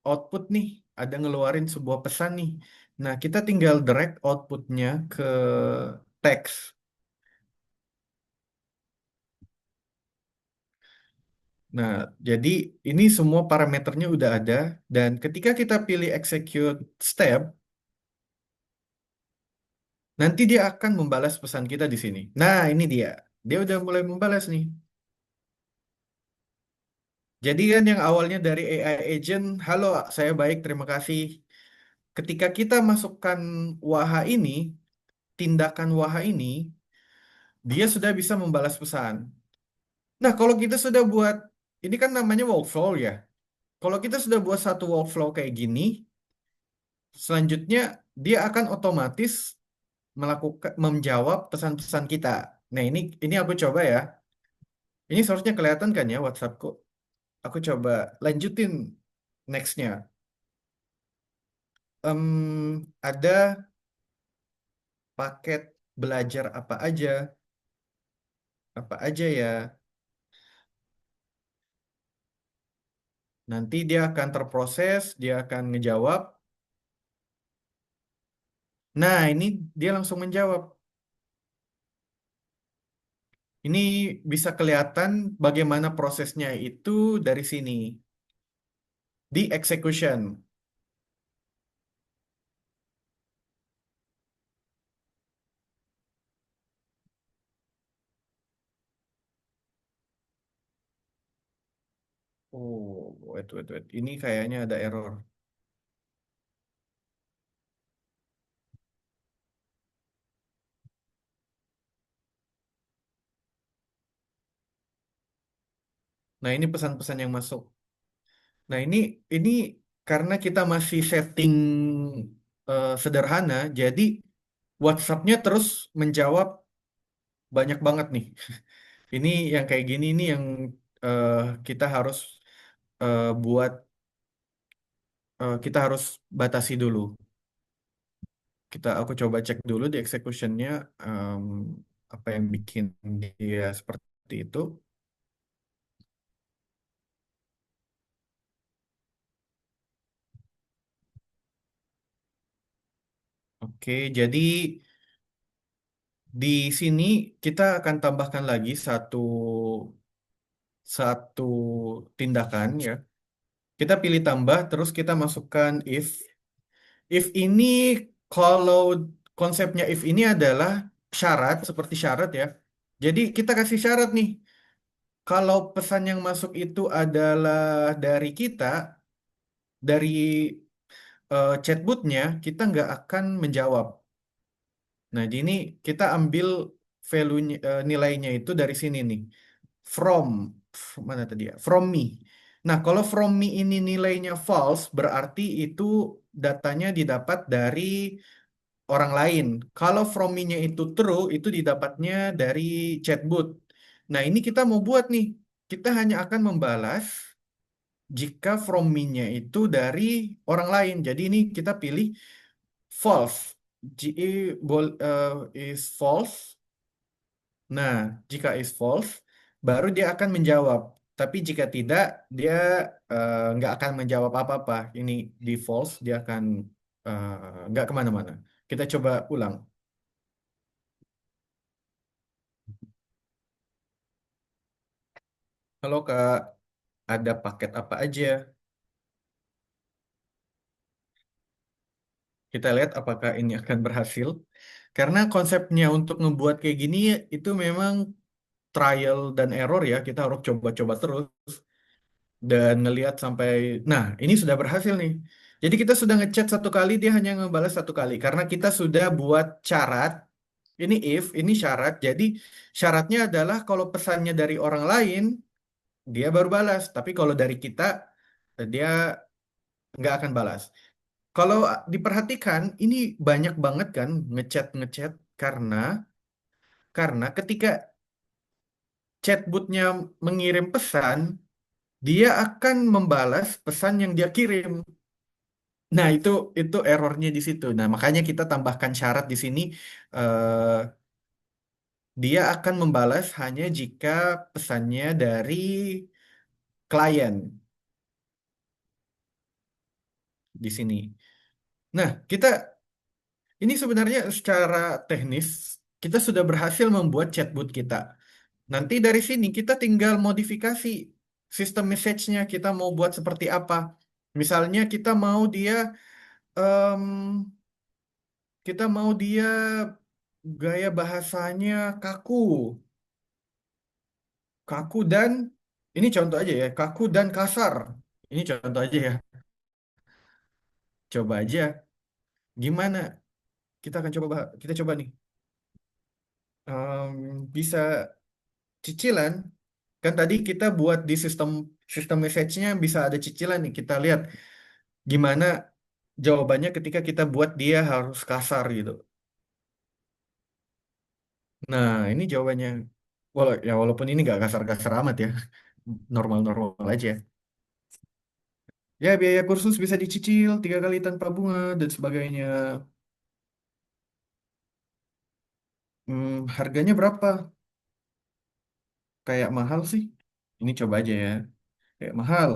output nih, ada ngeluarin sebuah pesan nih. Nah, kita tinggal drag outputnya ke teks. Nah, jadi ini semua parameternya udah ada, dan ketika kita pilih execute step, nanti dia akan membalas pesan kita di sini. Nah, ini dia. Dia udah mulai membalas nih. Jadi kan yang awalnya dari AI agent, halo, saya baik, terima kasih. Ketika kita masukkan waha ini, tindakan waha ini, dia sudah bisa membalas pesan. Nah, kalau kita sudah buat, ini kan namanya workflow ya. Kalau kita sudah buat satu workflow kayak gini, selanjutnya dia akan otomatis melakukan menjawab pesan-pesan kita. Nah, ini aku coba ya. Ini seharusnya kelihatan kan ya WhatsAppku. Aku coba lanjutin nextnya. Ada paket belajar apa aja ya. Nanti dia akan terproses, dia akan ngejawab. Nah, ini dia langsung menjawab. Ini bisa kelihatan bagaimana prosesnya itu dari sini di execution. Oh, wait. Ini kayaknya ada error. Nah, ini pesan-pesan yang masuk. Nah, ini karena kita masih setting sederhana, jadi WhatsApp-nya terus menjawab banyak banget nih. Ini yang kayak gini ini yang eh, kita harus buat kita harus batasi dulu. Aku coba cek dulu di execution-nya em, apa yang bikin dia seperti itu. Oke, jadi di sini kita akan tambahkan lagi satu satu tindakan ya. Kita pilih tambah, terus kita masukkan if. If ini kalau konsepnya if ini adalah syarat, seperti syarat ya. Jadi kita kasih syarat nih. Kalau pesan yang masuk itu adalah dari kita, dari chatbotnya, kita nggak akan menjawab. Nah, di ini kita ambil value nilainya itu dari sini nih. From, mana tadi ya? From me. Nah, kalau from me ini nilainya false, berarti itu datanya didapat dari orang lain. Kalau from me-nya itu true, itu didapatnya dari chatbot. Nah, ini kita mau buat nih. Kita hanya akan membalas jika from me-nya itu dari orang lain. Jadi ini kita pilih false. Is false. Nah, jika is false, baru dia akan menjawab. Tapi jika tidak, dia nggak akan menjawab apa-apa. Ini di false, dia akan nggak kemana-mana. Kita coba ulang. Halo Kak, ada paket apa aja? Kita lihat apakah ini akan berhasil. Karena konsepnya untuk ngebuat kayak gini itu memang trial dan error ya. Kita harus coba-coba terus dan ngelihat sampai. Nah, ini sudah berhasil nih. Jadi kita sudah ngechat satu kali, dia hanya ngebalas satu kali. Karena kita sudah buat syarat. Ini if, ini syarat. Jadi syaratnya adalah kalau pesannya dari orang lain, dia baru balas. Tapi kalau dari kita, dia nggak akan balas. Kalau diperhatikan, ini banyak banget kan ngechat-ngechat karena ketika chatbotnya mengirim pesan, dia akan membalas pesan yang dia kirim. Nah, itu errornya di situ. Nah, makanya kita tambahkan syarat di sini, eh, dia akan membalas hanya jika pesannya dari klien di sini. Nah, ini sebenarnya secara teknis kita sudah berhasil membuat chatbot kita. Nanti dari sini kita tinggal modifikasi sistem message-nya. Kita mau buat seperti apa? Misalnya em, kita mau dia gaya bahasanya kaku, kaku dan ini contoh aja ya, kaku dan kasar. Ini contoh aja ya. Coba aja. Gimana? Kita coba nih. Bisa cicilan. Kan tadi kita buat di sistem sistem message-nya bisa ada cicilan nih. Kita lihat gimana jawabannya ketika kita buat dia harus kasar gitu. Nah, ini jawabannya. Walaupun ini nggak kasar-kasar amat ya, normal-normal aja. Ya, biaya kursus bisa dicicil 3 kali tanpa bunga dan sebagainya. Harganya berapa? Kayak mahal sih. Ini coba aja ya. Kayak mahal.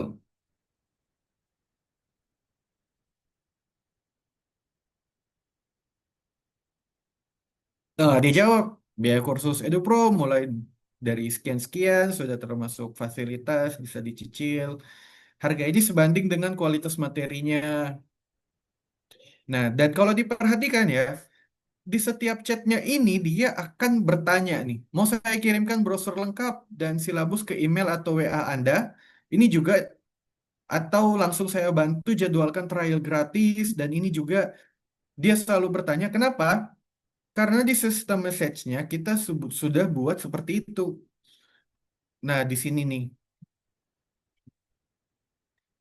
Nah, dijawab. Biaya kursus EduPro mulai dari sekian-sekian, sudah termasuk fasilitas, bisa dicicil. Harga ini sebanding dengan kualitas materinya. Nah, dan kalau diperhatikan ya, di setiap chatnya ini dia akan bertanya nih, mau saya kirimkan brosur lengkap dan silabus ke email atau WA Anda? Ini juga atau langsung saya bantu jadwalkan trial gratis dan ini juga dia selalu bertanya kenapa? Karena di sistem message-nya kita sudah buat seperti itu. Nah, di sini nih.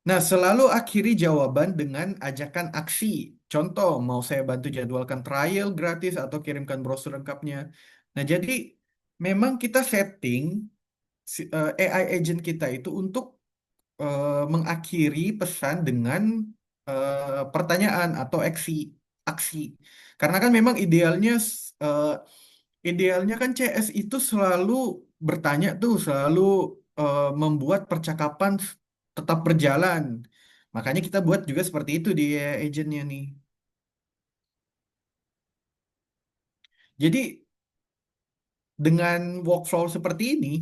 Nah, selalu akhiri jawaban dengan ajakan aksi. Contoh, mau saya bantu jadwalkan trial gratis atau kirimkan brosur lengkapnya. Nah, jadi memang kita setting AI agent kita itu untuk mengakhiri pesan dengan pertanyaan atau aksi. Karena kan memang idealnya kan CS itu selalu bertanya tuh, selalu membuat percakapan tetap berjalan. Makanya kita buat juga seperti itu di agentnya nih. Jadi dengan workflow seperti ini,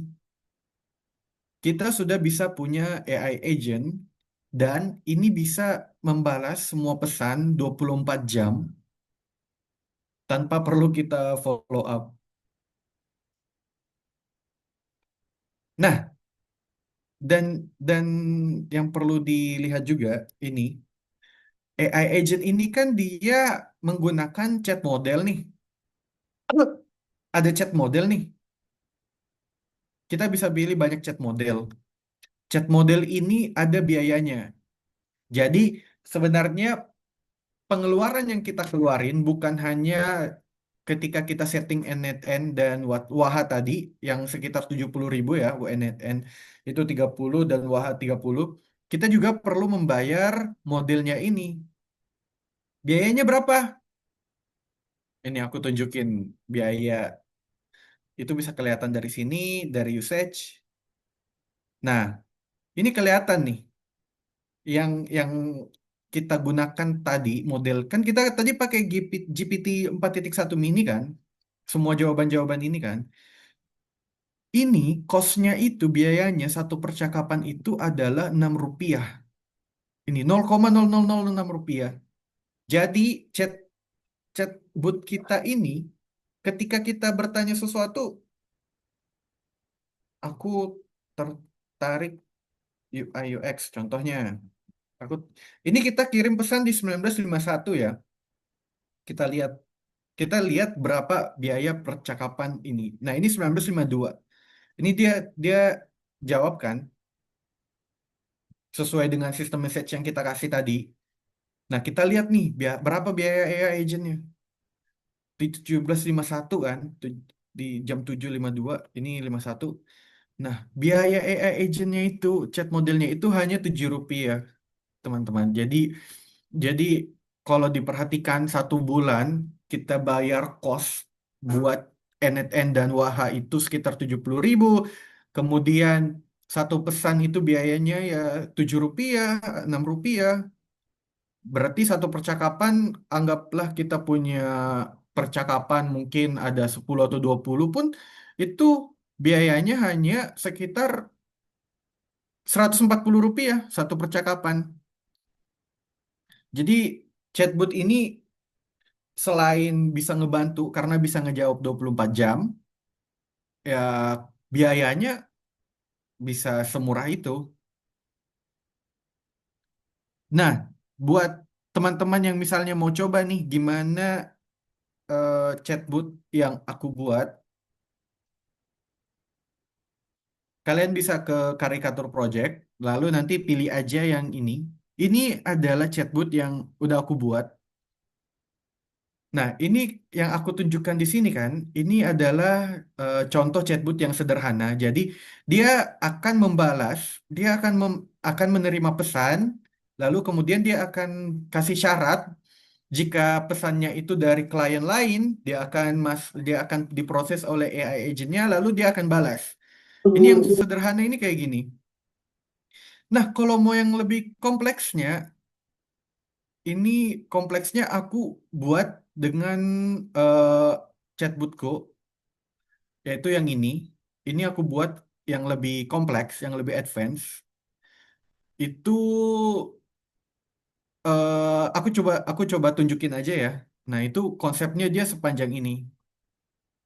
kita sudah bisa punya AI agent dan ini bisa membalas semua pesan 24 jam tanpa perlu kita follow up. Nah, dan yang perlu dilihat juga ini AI agent ini kan dia menggunakan chat model nih. Ada chat model nih. Kita bisa pilih banyak chat model. Chat model ini ada biayanya. Jadi sebenarnya pengeluaran yang kita keluarin bukan hanya ketika kita setting NetN dan Waha tadi yang sekitar 70.000 ya, NetN itu 30 dan Waha 30. Kita juga perlu membayar modelnya ini. Biayanya berapa? Ini aku tunjukin biaya itu bisa kelihatan dari sini, dari usage. Nah, ini kelihatan nih yang kita gunakan tadi model kan kita tadi pakai GPT 4.1 mini kan, semua jawaban-jawaban ini kan. Ini cost-nya itu biayanya satu percakapan itu adalah Rp6. Ini 0,0006 rupiah. Jadi chat chatbot kita ini ketika kita bertanya sesuatu, aku tertarik UI UX contohnya. Aku ini kita kirim pesan di 1951 ya. Kita lihat kita lihat berapa biaya percakapan ini. Nah, ini 1952. Ini dia jawab kan sesuai dengan sistem message yang kita kasih tadi. Nah, kita lihat nih berapa biaya AI agentnya. Di 1751 kan, di jam 7.52 ini 51. Nah, biaya AI agentnya itu, chat modelnya itu hanya Rp7, teman-teman. Jadi kalau diperhatikan 1 bulan kita bayar kos buat NetN dan Waha itu sekitar 70.000. Kemudian satu pesan itu biayanya ya Rp7, Rp6. Berarti satu percakapan, anggaplah kita punya percakapan mungkin ada 10 atau 20 pun, itu biayanya hanya sekitar Rp140 satu percakapan. Jadi chatbot ini selain bisa ngebantu karena bisa ngejawab 24 jam, ya biayanya bisa semurah itu. Nah, buat teman-teman yang misalnya mau coba nih gimana chatbot yang aku buat, kalian bisa ke Karikatur Project, lalu nanti pilih aja yang ini. Ini adalah chatbot yang udah aku buat. Nah, ini yang aku tunjukkan di sini kan, ini adalah contoh chatbot yang sederhana. Jadi, dia akan membalas, dia akan menerima pesan, lalu kemudian dia akan kasih syarat jika pesannya itu dari klien lain, dia akan diproses oleh AI agentnya, lalu dia akan balas. Ini yang sederhana ini kayak gini. Nah, kalau mau yang lebih kompleksnya, ini kompleksnya aku buat dengan eh, chatbotku, yaitu yang ini. Ini aku buat yang lebih kompleks, yang lebih advance. Itu aku coba tunjukin aja ya. Nah, itu konsepnya dia sepanjang ini.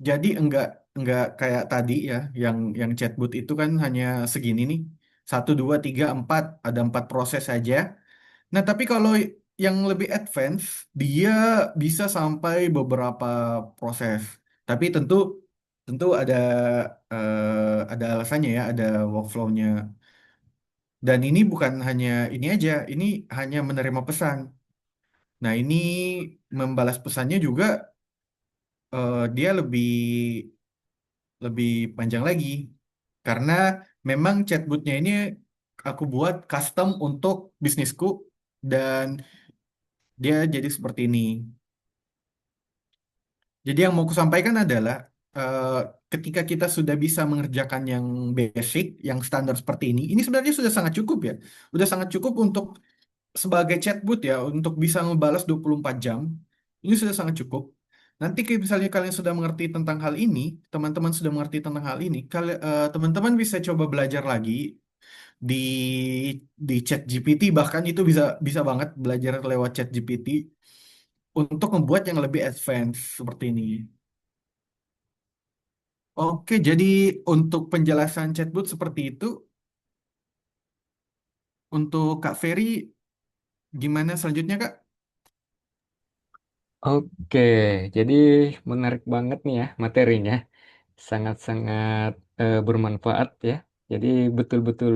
Jadi enggak kayak tadi ya, yang chatbot itu kan hanya segini nih. 1, 2, 3, 4, ada 4 proses saja. Nah, tapi kalau yang lebih advance, dia bisa sampai beberapa proses. Tapi tentu tentu ada alasannya ya, ada workflow-nya. Dan ini bukan hanya ini aja, ini hanya menerima pesan. Nah, ini membalas pesannya juga dia lebih lebih panjang lagi. Karena memang chatbotnya ini aku buat custom untuk bisnisku dan dia jadi seperti ini. Jadi yang mau kusampaikan adalah eh, ketika kita sudah bisa mengerjakan yang basic, yang standar seperti ini sebenarnya sudah sangat cukup ya. Sudah sangat cukup untuk sebagai chatbot ya, untuk bisa membalas 24 jam. Ini sudah sangat cukup. Nanti kayak misalnya kalian sudah mengerti tentang hal ini, teman-teman sudah mengerti tentang hal ini, teman-teman bisa coba belajar lagi di chat GPT, bahkan itu bisa bisa banget belajar lewat chat GPT untuk membuat yang lebih advance seperti ini. Oke, jadi untuk penjelasan chatbot seperti itu, untuk Kak Ferry, gimana selanjutnya, Kak? Oke, jadi menarik banget nih ya materinya. Sangat-sangat bermanfaat ya. Jadi betul-betul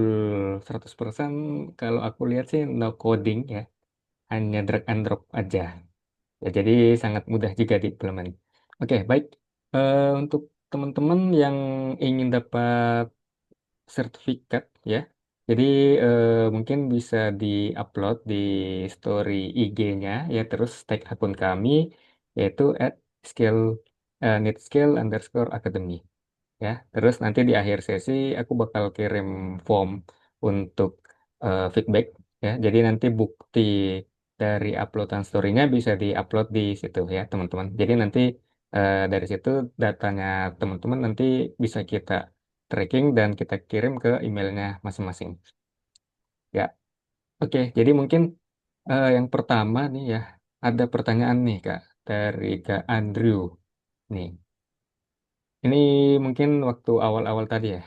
100% kalau aku lihat sih no coding ya. Hanya drag and drop aja. Ya, jadi sangat mudah juga diimplement. Oke, baik. Untuk teman-teman yang ingin dapat sertifikat ya. Jadi mungkin bisa di-upload di story IG-nya ya, terus tag akun kami yaitu @skill @netscale_academy. ya. Terus nanti di akhir sesi aku bakal kirim form untuk feedback, ya. Jadi nanti bukti dari uploadan story-nya bisa diupload di situ ya, teman-teman. Jadi nanti dari situ datanya teman-teman nanti bisa kita tracking dan kita kirim ke emailnya masing-masing. Ya, oke. Jadi mungkin yang pertama nih ya, ada pertanyaan nih Kak dari Kak Andrew. Nih, ini mungkin waktu awal-awal tadi ya.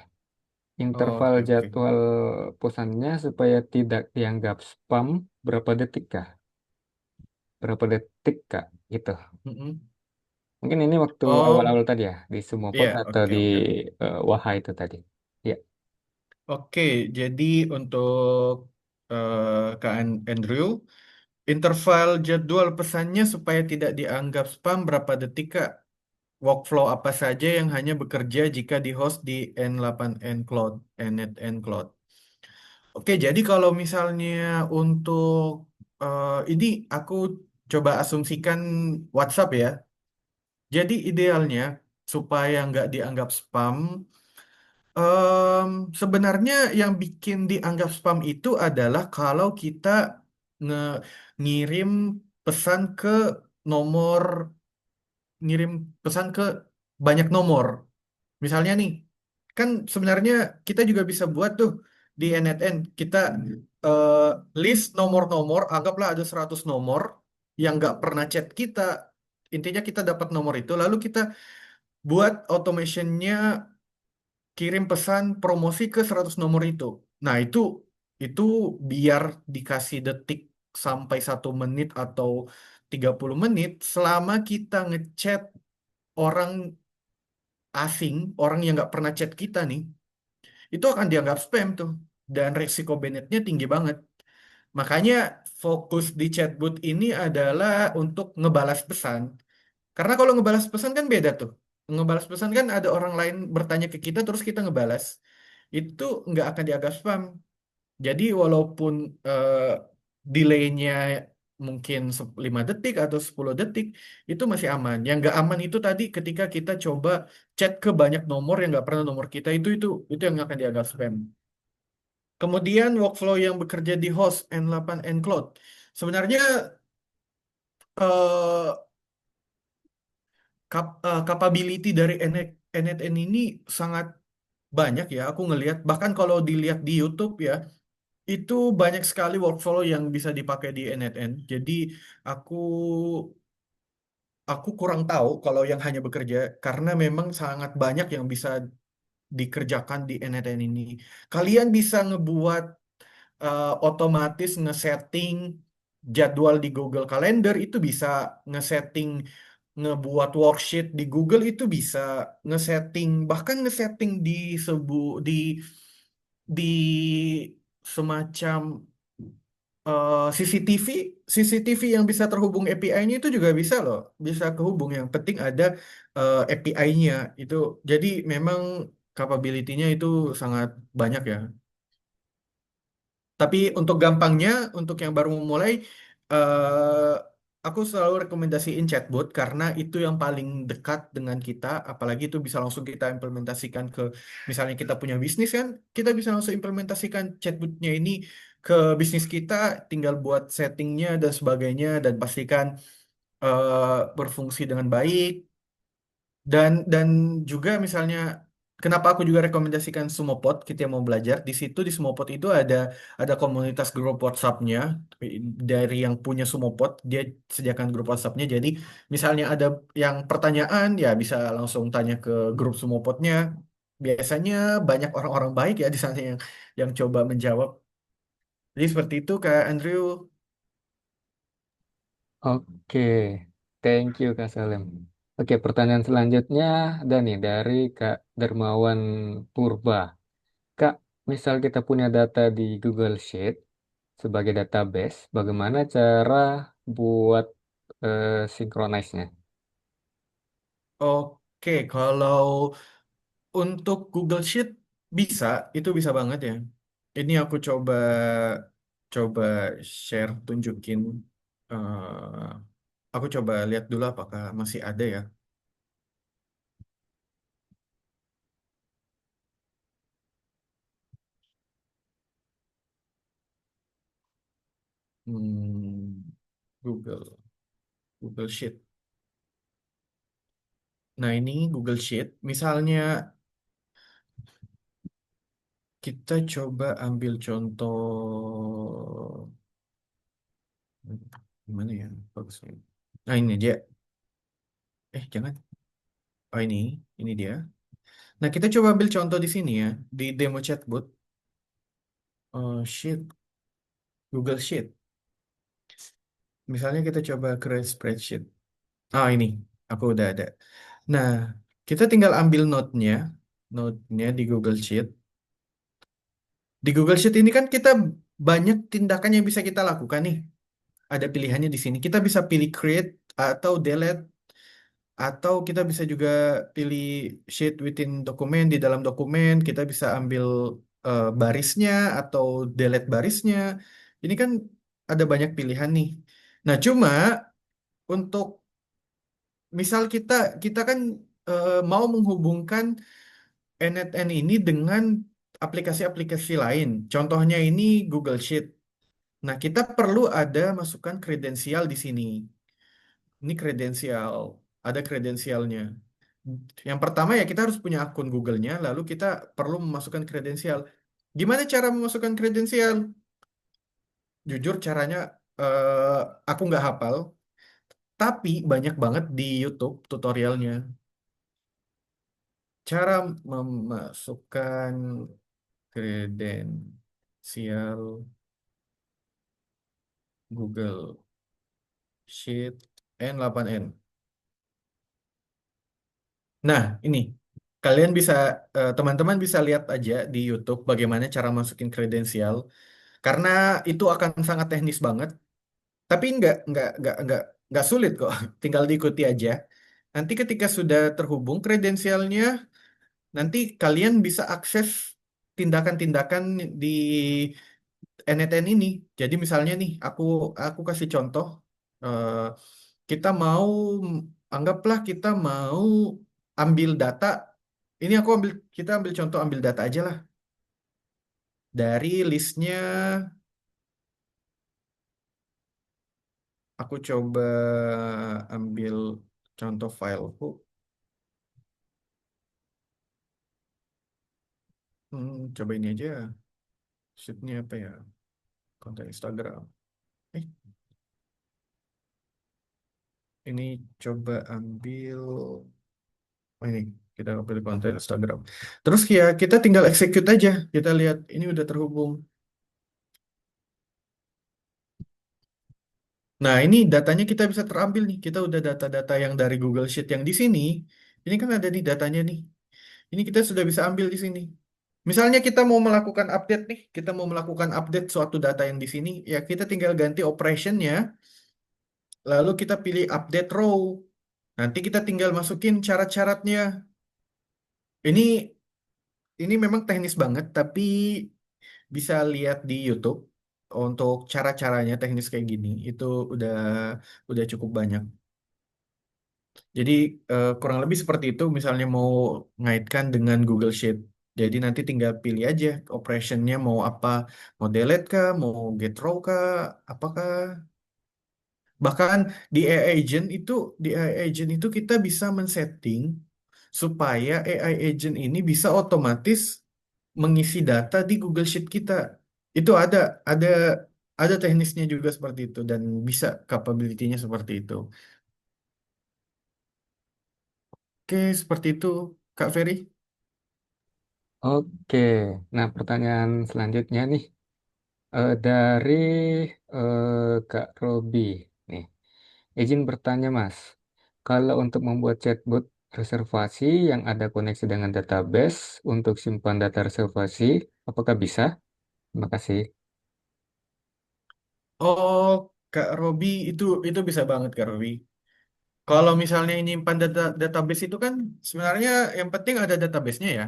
Interval Oke, oke. jadwal pesannya supaya tidak dianggap spam berapa detik Kak? Berapa detik Kak? Gitu. Mm-mm. Mungkin ini waktu Oh, awal-awal tadi ya, di Sumopod iya, atau oke, di oke. Waha itu tadi. Ya, Oke, jadi untuk Kak Andrew, interval jadwal pesannya supaya tidak dianggap spam berapa detik, Kak? Workflow apa saja yang hanya bekerja jika di-host di N8N Cloud, N8N Cloud? Oke, jadi kalau misalnya untuk ini aku coba asumsikan WhatsApp ya. Jadi idealnya supaya nggak dianggap spam, sebenarnya yang bikin dianggap spam itu adalah kalau kita nge ngirim pesan ke nomor, ngirim pesan ke banyak nomor. Misalnya nih, kan sebenarnya kita juga bisa buat tuh di NNN, kita eh, list nomor-nomor, anggaplah ada 100 nomor yang nggak pernah chat kita. Intinya kita dapat nomor itu, lalu kita buat automationnya kirim pesan promosi ke 100 nomor itu. Nah, itu biar dikasih detik sampai 1 menit atau 30 menit selama kita ngechat orang asing, orang yang nggak pernah chat kita nih, itu akan dianggap spam tuh. Dan resiko bannednya tinggi banget. Makanya fokus di chatbot ini adalah untuk ngebalas pesan. Karena kalau ngebalas pesan kan beda tuh. Ngebalas pesan kan ada orang lain bertanya ke kita terus kita ngebalas. Itu nggak akan dianggap spam. Jadi walaupun delaynya mungkin 5 detik atau 10 detik, itu masih aman. Yang nggak aman itu tadi ketika kita coba chat ke banyak nomor yang nggak pernah nomor kita, itu yang akan dianggap spam. Kemudian workflow yang bekerja di host N8 Cloud. Sebenarnya eh, capability dari NetN ini sangat banyak ya. Aku ngelihat bahkan kalau dilihat di YouTube ya, itu banyak sekali workflow yang bisa dipakai di NetN. Jadi aku aku kurang tahu kalau yang hanya bekerja karena memang sangat banyak yang bisa dikerjakan di NetN ini. Kalian bisa ngebuat otomatis ngesetting jadwal di Google Calendar itu bisa, ngesetting ngebuat worksheet di Google itu bisa, ngesetting bahkan ngesetting di di semacam CCTV CCTV yang bisa terhubung API-nya itu juga bisa loh, bisa kehubung. Yang penting ada API-nya itu. Jadi memang capability-nya itu sangat banyak ya. Tapi untuk gampangnya, untuk yang baru memulai, eh, aku selalu rekomendasiin chatbot karena itu yang paling dekat dengan kita. Apalagi itu bisa langsung kita implementasikan ke, misalnya kita punya bisnis kan, kita bisa langsung implementasikan chatbotnya ini ke bisnis kita, tinggal buat settingnya dan sebagainya, dan pastikan berfungsi dengan baik. Dan juga misalnya kenapa aku juga rekomendasikan Sumopod, kita yang mau belajar di situ. Di Sumopod itu ada komunitas grup WhatsApp-nya dari yang punya Sumopod, dia sediakan grup WhatsApp-nya. Jadi misalnya ada yang pertanyaan ya bisa langsung tanya ke grup Sumopodnya. Biasanya banyak orang-orang baik ya di sana yang coba menjawab. Jadi seperti itu Kak Andrew. oke. Thank you Kak Salim. Oke, pertanyaan selanjutnya ada nih dari Kak Dermawan Purba. Kak, misal kita punya data di Google Sheet sebagai database, bagaimana cara buat synchronize-nya? Oke, kalau untuk Google Sheet bisa, itu bisa banget ya. Ini aku coba coba share, tunjukin. Aku coba lihat dulu apakah masih ada ya. Google Sheet. Nah, ini Google Sheet. Misalnya kita coba ambil contoh gimana ya bagusnya. Nah, ini dia. Jangan. Oh, ini dia. Nah, kita coba ambil contoh di sini ya, di demo chatbot. Oh, sheet, Google Sheet. Misalnya kita coba create spreadsheet. Ah, ini, aku udah ada. Nah, kita tinggal ambil note-nya di Google Sheet. Di Google Sheet ini kan kita banyak tindakan yang bisa kita lakukan nih. Ada pilihannya di sini. Kita bisa pilih create atau delete, atau kita bisa juga pilih sheet within dokumen, di dalam dokumen. Kita bisa ambil barisnya atau delete barisnya. Ini kan ada banyak pilihan nih. Nah, cuma untuk misal kita kita kan mau menghubungkan NetN ini dengan aplikasi-aplikasi lain. Contohnya ini Google Sheet. Nah, kita perlu ada masukkan kredensial di sini. Ini kredensial, ada kredensialnya. Yang pertama ya kita harus punya akun Google-nya, lalu kita perlu memasukkan kredensial. Gimana cara memasukkan kredensial? Jujur caranya eh, aku nggak hafal, tapi banyak banget di YouTube tutorialnya. Cara memasukkan kredensial Google Sheet N8N. Nah, ini kalian bisa teman-teman bisa lihat aja di YouTube bagaimana cara masukin kredensial karena itu akan sangat teknis banget. Tapi nggak sulit kok. Tinggal diikuti aja. Nanti ketika sudah terhubung kredensialnya, nanti kalian bisa akses tindakan-tindakan di NTN ini. Jadi misalnya nih, aku kasih contoh. eh, kita mau anggaplah kita mau ambil data. Ini kita ambil contoh ambil data aja lah dari listnya. Aku coba ambil contoh fileku. Coba ini aja. Sheetnya apa ya? Konten Instagram. Eh, ini coba ambil. Oh, ini kita ambil konten Instagram. Terus ya kita tinggal execute aja. Kita lihat ini udah terhubung. Nah, ini datanya kita bisa terambil nih. Kita udah data-data yang dari Google Sheet yang di sini. Ini kan ada nih datanya nih. Ini kita sudah bisa ambil di sini. Misalnya kita mau melakukan update nih, kita mau melakukan update suatu data yang di sini, ya kita tinggal ganti operationnya, lalu kita pilih update row. Nanti kita tinggal masukin syarat-syaratnya. Ini ini memang teknis banget, tapi bisa lihat di YouTube untuk cara-caranya teknis kayak gini. Itu udah udah cukup banyak. Jadi kurang lebih seperti itu. Misalnya mau ngaitkan dengan Google Sheet. Jadi nanti tinggal pilih aja operationnya mau apa, mau delete kah, mau get row kah, apakah. Bahkan di AI Agent itu di AI Agent itu kita bisa men-setting supaya AI Agent ini bisa otomatis mengisi data di Google Sheet kita. Itu ada ada teknisnya juga seperti itu dan bisa capability-nya seperti itu. Oke, seperti itu Kak Ferry. Oke, nah pertanyaan selanjutnya nih dari Kak Robi nih. Izin bertanya Mas, kalau untuk membuat chatbot reservasi yang ada koneksi dengan database untuk simpan data reservasi, apakah bisa? Terima kasih. Oh, Kak Robi itu bisa banget Kak Robi. Kalau misalnya ini nyimpan database itu kan sebenarnya yang penting ada database-nya ya.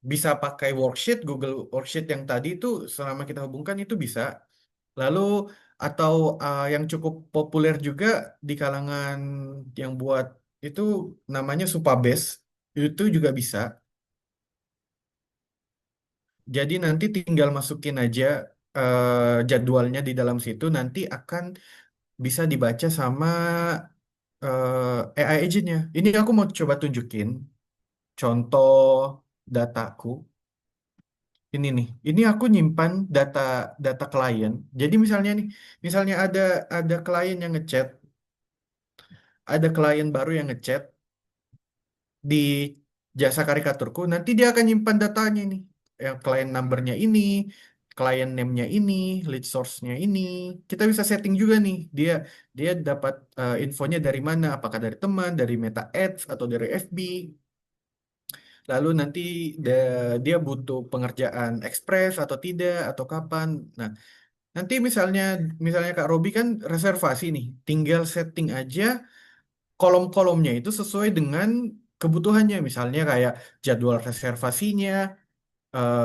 Bisa pakai worksheet, Google Worksheet yang tadi itu selama kita hubungkan itu bisa. Lalu atau yang cukup populer juga di kalangan yang buat itu namanya Supabase. Itu juga bisa. Jadi nanti tinggal masukin aja jadwalnya di dalam situ nanti akan bisa dibaca sama AI agentnya. Ini aku mau coba tunjukin contoh dataku. Ini nih, ini aku nyimpan data data klien. Jadi misalnya nih, misalnya ada klien yang ngechat, ada klien baru yang ngechat di jasa karikaturku, nanti dia akan nyimpan datanya nih. Yang klien numbernya ini, klien name-nya ini, lead source-nya ini. Kita bisa setting juga nih, dia dia dapat infonya dari mana, apakah dari teman, dari Meta Ads atau dari FB. Lalu nanti dia butuh pengerjaan ekspres atau tidak atau kapan. Nah, nanti misalnya misalnya Kak Robi kan reservasi nih, tinggal setting aja kolom-kolomnya itu sesuai dengan kebutuhannya. Misalnya kayak jadwal reservasinya,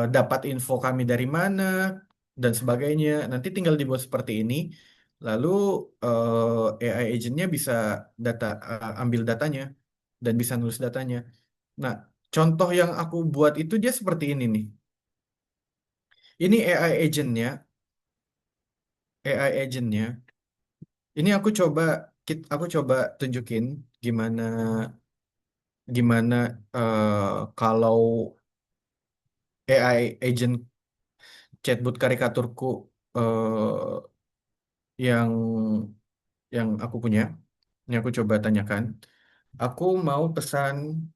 dapat info kami dari mana, dan sebagainya. Nanti tinggal dibuat seperti ini. Lalu AI agentnya bisa ambil datanya dan bisa nulis datanya. Nah, contoh yang aku buat itu dia seperti ini nih. Ini AI agentnya. Ini aku coba tunjukin gimana gimana kalau AI agent chatbot karikaturku eh, yang aku punya, ini aku coba tanyakan. Aku mau pesan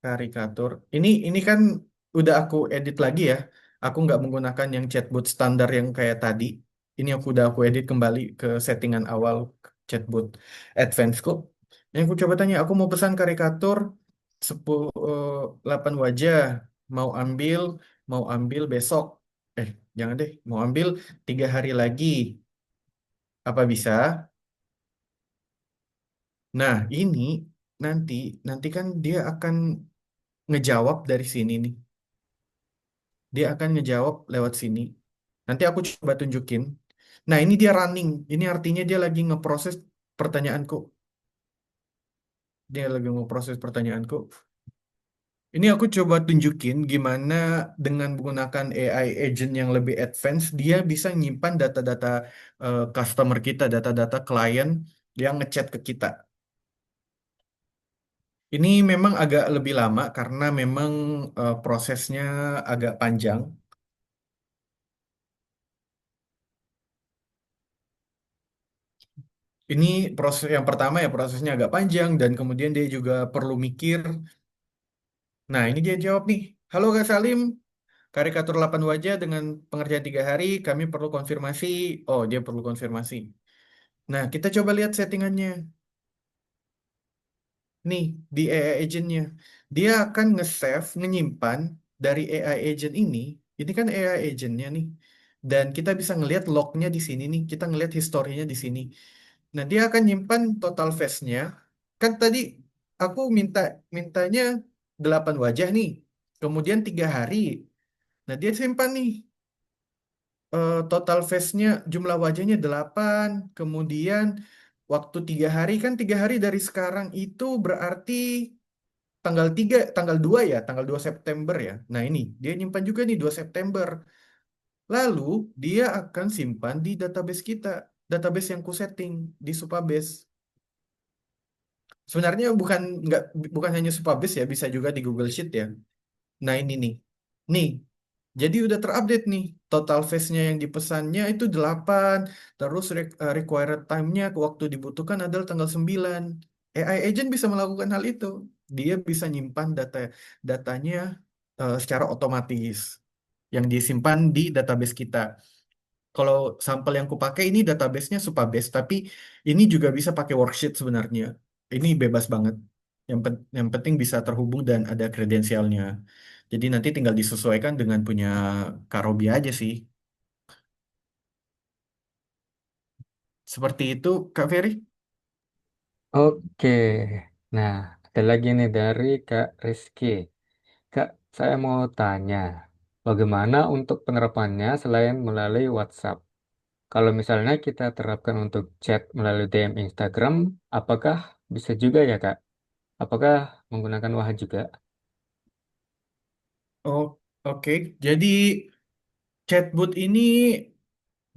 karikatur. Ini kan udah aku edit lagi ya. Aku nggak menggunakan yang chatbot standar yang kayak tadi. Ini aku edit kembali ke settingan awal chatbot advance-ku. Yang aku coba tanya, aku mau pesan karikatur 8 wajah. Mau ambil, mau ambil besok. Jangan deh. Mau ambil 3 hari lagi. Apa bisa? Nah, ini nanti nanti kan dia akan ngejawab dari sini nih. Dia akan ngejawab lewat sini. Nanti aku coba tunjukin. Nah, ini dia running. Ini artinya dia lagi ngeproses pertanyaanku. Dia lagi ngeproses pertanyaanku. Ini aku coba tunjukin gimana dengan menggunakan AI agent yang lebih advance, dia bisa nyimpan data-data customer kita, data-data klien yang ngechat ke kita. Ini memang agak lebih lama karena memang prosesnya agak panjang. Ini proses yang pertama ya prosesnya agak panjang dan kemudian dia juga perlu mikir. Nah, ini dia jawab nih. Halo Kak Salim, karikatur 8 wajah dengan pengerjaan 3 hari, kami perlu konfirmasi. Oh, dia perlu konfirmasi. Nah, kita coba lihat settingannya. Nih, di AI agentnya. Dia akan nge-save, menyimpan dari AI agent ini. Ini kan AI agentnya nih. Dan kita bisa ngelihat lognya di sini nih. Kita ngelihat historinya di sini. Nah, dia akan nyimpan total face-nya. Kan tadi aku mintanya 8 wajah nih. Kemudian 3 hari. Nah, dia simpan nih total face-nya, jumlah wajahnya 8. Kemudian waktu 3 hari, kan 3 hari dari sekarang itu berarti tanggal 2 ya, tanggal 2 September ya. Nah, ini dia nyimpan juga nih 2 September. Lalu dia akan simpan di database kita, database yang ku setting di Supabase. Sebenarnya nggak bukan hanya Supabase ya, bisa juga di Google Sheet ya. Nah, ini nih. Nih, jadi udah terupdate nih. Total phase-nya yang dipesannya itu 8. Terus required time-nya waktu dibutuhkan adalah tanggal 9. AI agent bisa melakukan hal itu. Dia bisa nyimpan datanya secara otomatis yang disimpan di database kita. Kalau sampel yang kupakai ini database-nya Supabase, tapi ini juga bisa pakai worksheet sebenarnya. Ini bebas banget. Yang penting bisa terhubung dan ada kredensialnya. Jadi nanti tinggal disesuaikan dengan punya Karobi aja sih. Seperti itu, Kak Ferry. Oke. Nah, ada lagi nih dari Kak Rizky. Kak, saya mau tanya, bagaimana untuk penerapannya selain melalui WhatsApp? Kalau misalnya kita terapkan untuk chat melalui DM Instagram, apakah bisa juga ya, Kak? Apakah menggunakan WhatsApp juga? Oh, oke. Jadi chatbot ini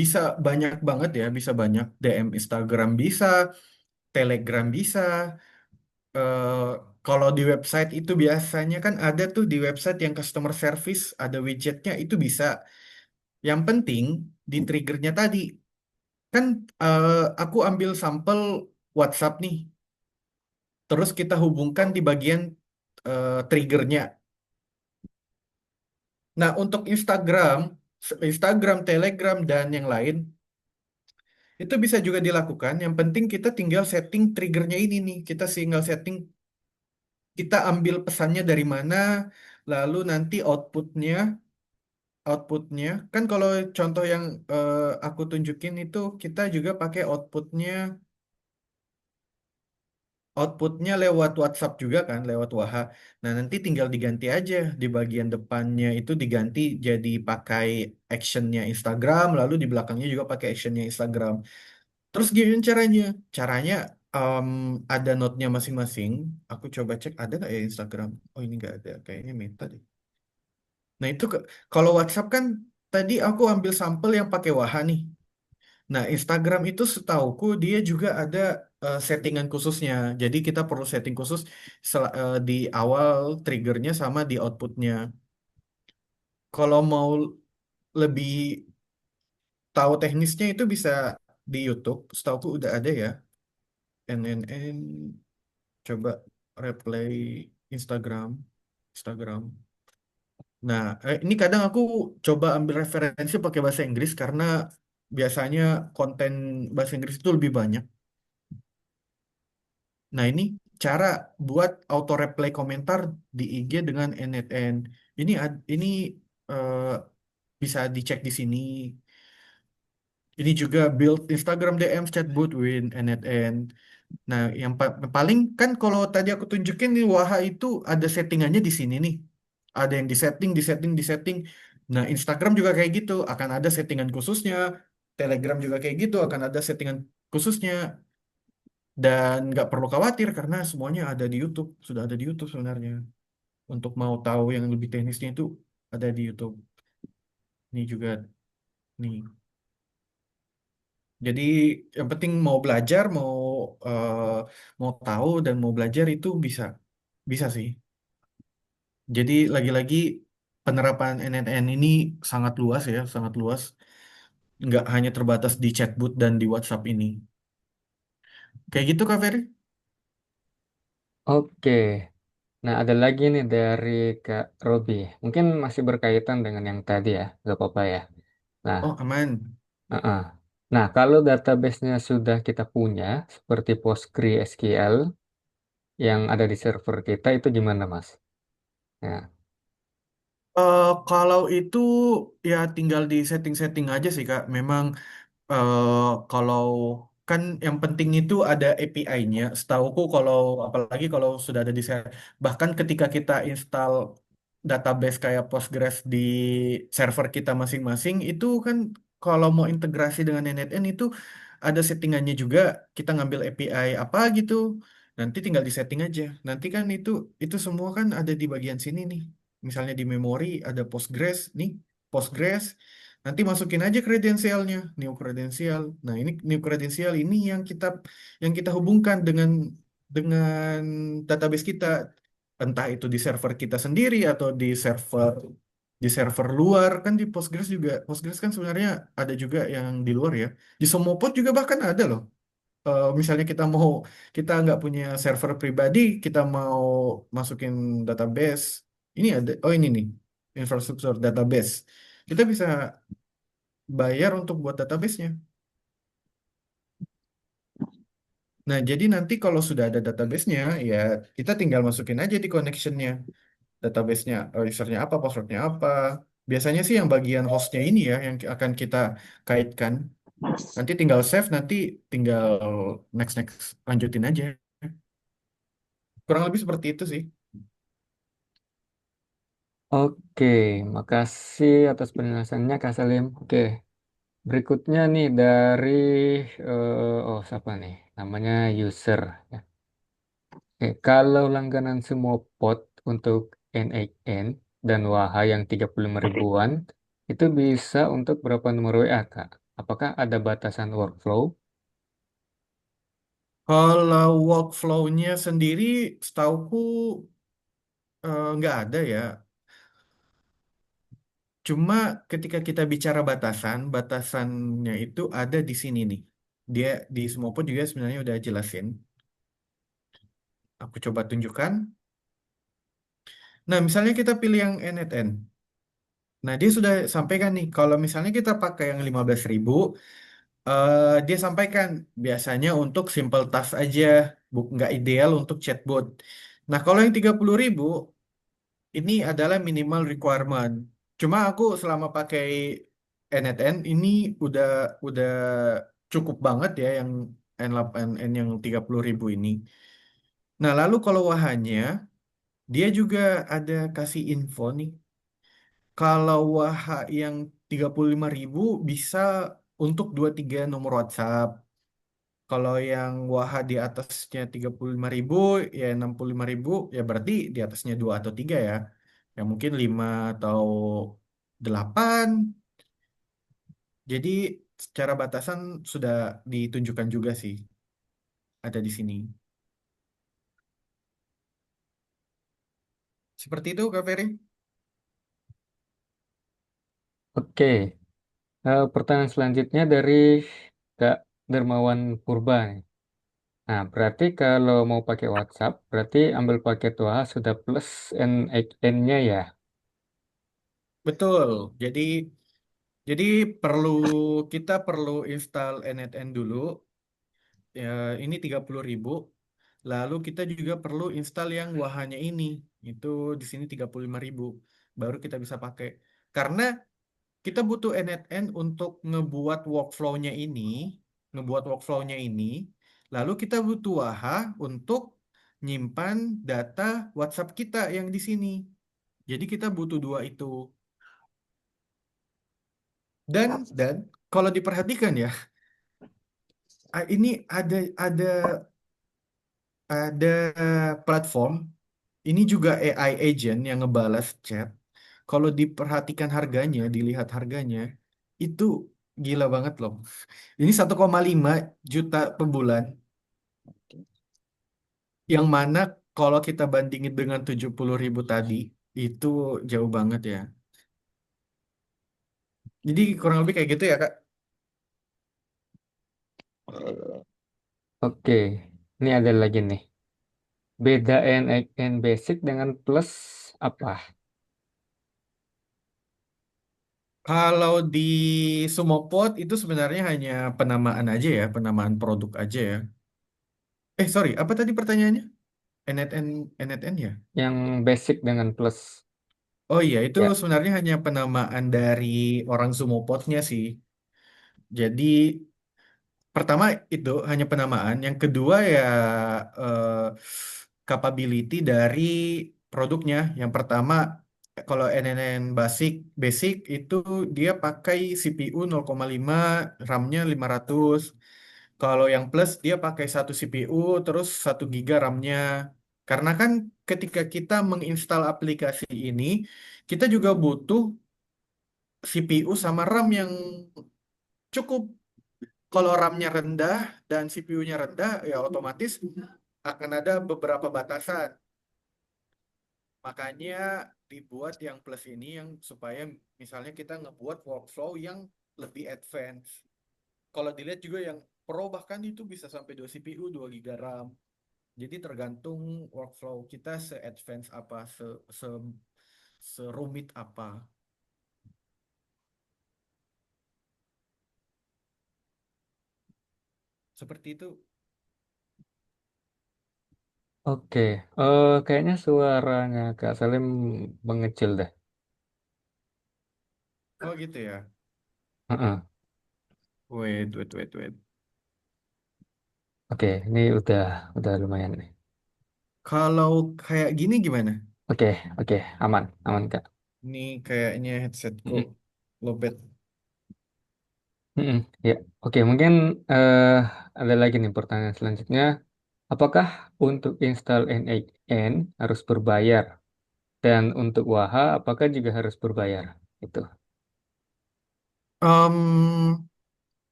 bisa banyak banget ya, bisa banyak. DM Instagram bisa, Telegram bisa. Eh, Kalau di website itu biasanya kan ada tuh di website yang customer service, ada widgetnya itu bisa. Yang penting di triggernya tadi. Kan eh, aku ambil sampel WhatsApp nih, terus kita hubungkan di bagian triggernya. Nah, untuk Instagram, Telegram, dan yang lain, itu bisa juga dilakukan. Yang penting kita tinggal setting triggernya ini nih. Kita tinggal setting, kita ambil pesannya dari mana, lalu nanti outputnya, kan kalau contoh yang aku tunjukin itu, kita juga pakai outputnya lewat WhatsApp juga kan, lewat Waha. Nah, nanti tinggal diganti aja di bagian depannya itu diganti jadi pakai actionnya Instagram, lalu di belakangnya juga pakai actionnya Instagram. Terus gimana caranya? Caranya em, ada note-nya masing-masing. Aku coba cek ada nggak ya Instagram? Oh ini nggak ada, kayaknya Meta deh. Nah itu kalau WhatsApp kan tadi aku ambil sampel yang pakai Waha nih. Nah, Instagram itu setauku dia juga ada settingan khususnya. Jadi kita perlu setting khusus di awal triggernya sama di outputnya. Kalau mau lebih tahu teknisnya itu bisa di YouTube. Setauku udah ada ya. NNN coba replay Instagram. Instagram. Nah, ini kadang aku coba ambil referensi pakai bahasa Inggris karena biasanya konten bahasa Inggris itu lebih banyak. Nah, ini cara buat auto replay komentar di IG dengan NNN. Ini eh, bisa dicek di sini. Ini juga build Instagram DM chatbot with NNN. Nah, yang paling kan kalau tadi aku tunjukin nih Waha itu ada settingannya di sini nih. Ada yang disetting, disetting, disetting. Nah, Instagram juga kayak gitu, akan ada settingan khususnya. Telegram juga kayak gitu, akan ada settingan khususnya. Dan nggak perlu khawatir karena semuanya ada di YouTube, sudah ada di YouTube sebenarnya. Untuk mau tahu yang lebih teknisnya itu ada di YouTube. Ini juga nih. Jadi yang penting mau belajar, eh, mau tahu dan mau belajar itu bisa, bisa sih. Jadi lagi-lagi penerapan NNN ini sangat luas ya, sangat luas. Nggak hanya terbatas di chatbot dan di WhatsApp ini. Kayak gitu Kak Ferry? Oke. Nah, ada lagi nih dari Kak Robi. Mungkin masih berkaitan dengan yang tadi ya, nggak apa-apa ya. Nah, Oh aman. uh-uh. Nah, kalau database-nya sudah kita punya, seperti PostgreSQL yang ada di server kita, itu gimana, Mas? Nah, Kalau itu ya tinggal di setting-setting aja sih Kak. Memang kalau kan yang penting itu ada API-nya. Setauku kalau apalagi kalau sudah ada di bahkan ketika kita install database kayak Postgres di server kita masing-masing itu kan kalau mau integrasi dengan NetN itu ada settingannya juga. Kita ngambil API apa gitu. Nanti tinggal di setting aja. Nanti kan itu semua kan ada di bagian sini nih. Misalnya di memori ada Postgres nih, Postgres. Nanti masukin aja kredensialnya, new kredensial. Nah, ini new kredensial ini yang kita hubungkan dengan database kita, entah itu di server kita sendiri atau di server luar kan di Postgres juga. Postgres kan sebenarnya ada juga yang di luar ya. Di Somopod juga bahkan ada loh. Misalnya kita nggak punya server pribadi, kita mau masukin database. Ini ada, oh ini nih, infrastruktur database. Kita bisa bayar untuk buat database-nya. Nah, jadi nanti kalau sudah ada database-nya, ya kita tinggal masukin aja di connection-nya. Database-nya, user-nya apa, password-nya apa. Biasanya sih yang bagian host-nya ini ya, yang akan kita kaitkan. Nanti tinggal save, nanti tinggal next-next lanjutin aja. Kurang lebih seperti itu sih. oke. Makasih atas penjelasannya, Kak Salim. Oke. Berikutnya nih dari, oh siapa nih? Namanya user. Ya. Oke, kalau langganan semua pot untuk N8N dan Waha yang 35 ribuan, itu bisa untuk berapa nomor WA, Kak? apakah ada batasan workflow? Kalau workflow-nya sendiri, setauku nggak ada ya. Cuma ketika kita bicara batasan, batasannya itu ada di sini nih. Dia di Smallpot juga sebenarnya udah jelasin. Aku coba tunjukkan. Nah, misalnya kita pilih yang NetN. Nah, dia sudah sampaikan nih, kalau misalnya kita pakai yang 15.000, dia sampaikan biasanya untuk simple task aja, nggak ideal untuk chatbot. Nah, kalau yang 30.000, ini adalah minimal requirement. Cuma aku selama pakai NetN ini udah udah cukup banget ya yang N8N yang 30.000 ini. Nah, lalu kalau wahannya, dia juga ada kasih info nih. Kalau waha yang 35.000 bisa untuk 23 nomor WhatsApp. Kalau yang waha di atasnya 35.000 ya 65.000 ya berarti di atasnya 2 atau 3 ya. Ya mungkin 5 atau 8. Jadi secara batasan sudah ditunjukkan juga sih ada di sini. Seperti itu Kak Ferry. Oke, pertanyaan selanjutnya dari Kak Dermawan Purba. Nah, berarti kalau mau pakai WhatsApp, berarti ambil paket WA sudah plus NXN-nya ya. Betul. Jadi perlu kita perlu install NetN dulu. Ya, ini 30.000. Lalu kita juga perlu install yang wahanya ini. Itu di sini 35.000. Baru kita bisa pakai. Karena kita butuh NetN untuk ngebuat workflow-nya ini. Lalu kita butuh Waha untuk nyimpan data WhatsApp kita yang di sini. Jadi kita butuh dua itu. Dan kalau diperhatikan ya, ini ada platform. Ini juga AI agent yang ngebalas chat. Kalau diperhatikan harganya, dilihat harganya, itu gila banget loh. Ini 1,5 juta per bulan. Yang mana kalau kita bandingin dengan 70.000 tadi, itu jauh banget ya. Jadi kurang lebih kayak gitu ya, Kak. Oke, ini ada lagi nih. Beda NXN basic dengan plus apa? Kalau di Sumopod itu sebenarnya hanya penamaan aja ya, penamaan produk aja ya. Sorry, apa tadi pertanyaannya? NNN, NNN ya? Yang basic dengan plus. Oh iya, itu Ya, sebenarnya hanya penamaan dari orang Sumopodnya sih. Jadi pertama itu hanya penamaan, yang kedua ya eh, capability dari produknya. Yang pertama kalau NNN basic itu dia pakai CPU 0,5, RAM-nya 500. Kalau yang plus dia pakai satu CPU terus 1 GB RAM-nya. Karena kan ketika kita menginstal aplikasi ini, kita juga butuh CPU sama RAM yang cukup. Kalau RAM-nya rendah dan CPU-nya rendah, ya otomatis akan ada beberapa batasan. Makanya dibuat yang plus ini yang supaya misalnya kita ngebuat workflow yang lebih advance. Kalau dilihat juga yang Pro bahkan itu bisa sampai 2 CPU, 2 GB RAM. Jadi tergantung workflow kita se-advance apa, serumit apa. Seperti itu. oke. Kayaknya suaranya Kak Salim mengecil dah. Oh gitu ya. Heeh. Wait. Oke, ini udah lumayan nih. Kalau kayak gini gimana? Oke, oke, aman, aman Kak. Ini kayaknya headsetku Mm-mm, lowbat. mm-mm, ya, oke. Mungkin eh, ada lagi nih pertanyaan selanjutnya. Apakah untuk install NHN harus berbayar dan untuk WAHA apakah juga harus berbayar? Itu.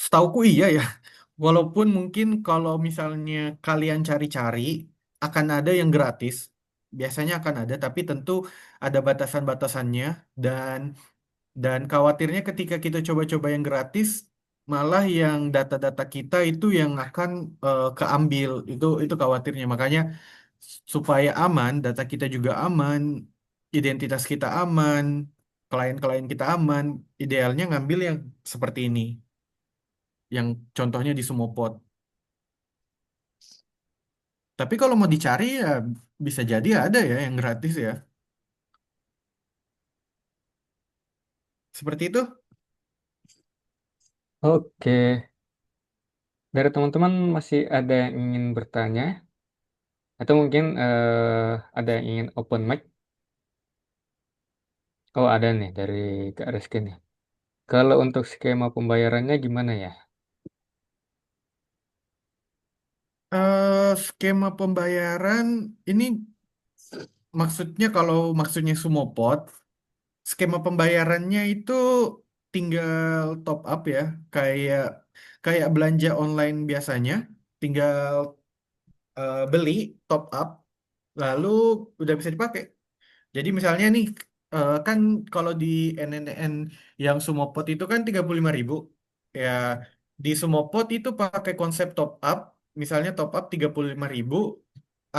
Setauku iya ya. Walaupun mungkin kalau misalnya kalian cari-cari akan ada yang gratis. Biasanya akan ada, tapi tentu ada batasan-batasannya dan khawatirnya ketika kita coba-coba yang gratis, malah yang data-data kita itu yang akan keambil. Itu khawatirnya. Makanya supaya aman, data kita juga aman, identitas kita aman, klien-klien kita aman, idealnya ngambil yang seperti ini, yang contohnya di Sumopod. Tapi kalau mau dicari ya bisa jadi ada ya yang gratis ya. Seperti itu. Oke, dari teman-teman masih ada yang ingin bertanya atau mungkin ada yang ingin open mic? Oh, ada nih dari Kak Rizky nih. Kalau untuk skema pembayarannya gimana ya? Skema pembayaran ini maksudnya kalau maksudnya Sumopod, skema pembayarannya itu tinggal top up ya, kayak kayak belanja online biasanya, tinggal beli top up lalu udah bisa dipakai. Jadi misalnya nih kan kalau di NNN yang Sumopod itu kan 35.000 ya, di Sumopod itu pakai konsep top up, misalnya top up 35.000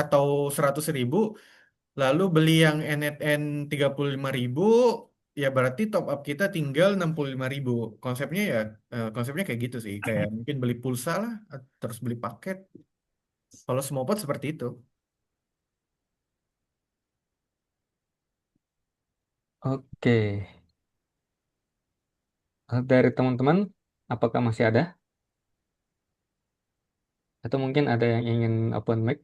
atau 100.000, lalu beli yang NNN 35.000 ya berarti top up kita tinggal 65.000. Konsepnya ya konsepnya kayak gitu sih, kayak mungkin beli pulsa lah, terus beli paket. Kalau Sumopod seperti itu. Oke, dari teman-teman, apakah masih ada? Atau mungkin ada yang ingin open mic?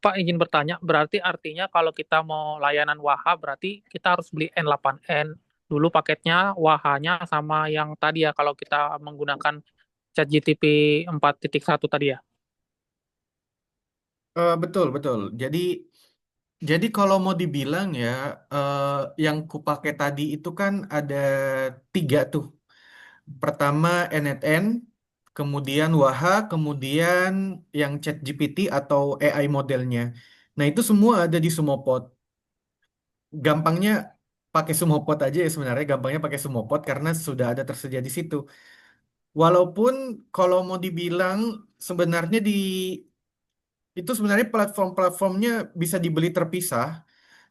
Pak izin bertanya, berarti artinya kalau kita mau layanan WAHA, berarti kita harus beli N8N dulu paketnya, WAHA-nya sama yang tadi ya, kalau kita menggunakan ChatGPT 4.1 tadi ya. Betul, betul. Jadi kalau mau dibilang ya, eh, yang kupakai tadi itu kan ada tiga tuh. Pertama NetN, kemudian Waha, kemudian yang ChatGPT atau AI modelnya. Nah itu semua ada di Sumopod. Gampangnya pakai Sumopod aja ya sebenarnya. Gampangnya pakai Sumopod karena sudah ada tersedia di situ. Walaupun kalau mau dibilang sebenarnya itu sebenarnya platform-platformnya bisa dibeli terpisah.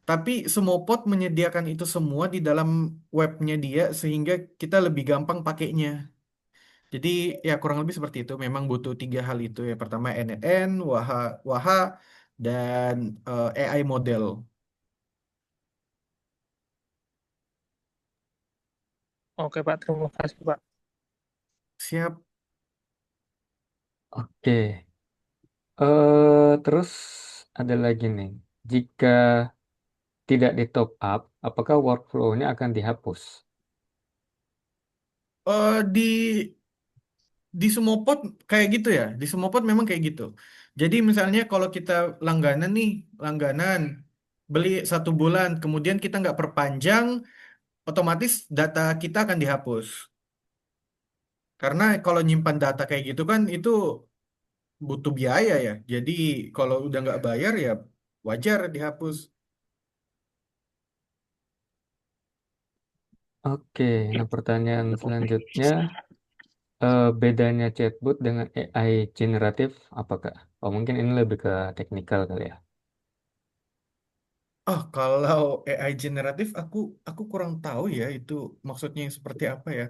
Tapi Sumopod menyediakan itu semua di dalam webnya dia sehingga kita lebih gampang pakainya. Jadi ya kurang lebih seperti itu. Memang butuh tiga hal itu ya. Pertama NNN, Waha, Waha dan AI model. Oke Pak, terima kasih Pak. Siap. Oke, terus ada lagi nih. Jika tidak di top up, apakah workflow-nya akan dihapus? Di Sumopod kayak gitu ya. Di Sumopod memang kayak gitu. Jadi misalnya kalau kita langganan nih, langganan beli 1 bulan, kemudian kita nggak perpanjang, otomatis data kita akan dihapus. Karena kalau nyimpan data kayak gitu kan itu butuh biaya ya. Jadi kalau udah nggak bayar ya wajar dihapus. Oke, nah pertanyaan selanjutnya, bedanya chatbot dengan AI generatif apakah? Oh, mungkin ini lebih ke teknikal kali ya. Oh, kalau AI generatif aku kurang tahu ya itu maksudnya yang seperti apa ya.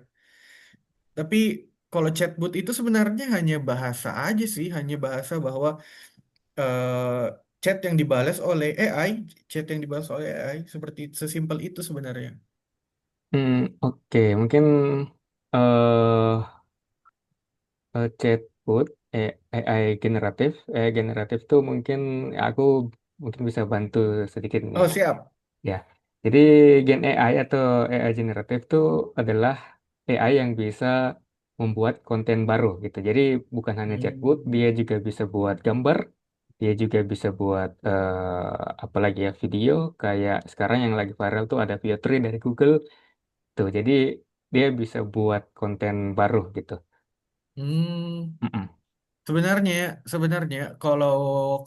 Tapi kalau chatbot itu sebenarnya hanya bahasa aja sih, hanya bahasa bahwa chat yang dibalas oleh AI, chat yang dibalas oleh AI seperti sesimpel itu sebenarnya. Oke, mungkin eh chatbot AI generatif, AI generatif tuh mungkin aku mungkin bisa bantu sedikit nih. Oh, siap. Ya, jadi Gen AI atau AI generatif itu adalah AI yang bisa membuat konten baru gitu. Jadi bukan hanya chatbot, dia Hmm. juga bisa buat gambar, dia juga bisa buat apalagi ya video. Kayak sekarang yang lagi viral tuh ada VO3 dari Google. Tuh, jadi dia bisa buat konten baru gitu. Hmm, Mm-mm. sebenarnya sebenarnya kalau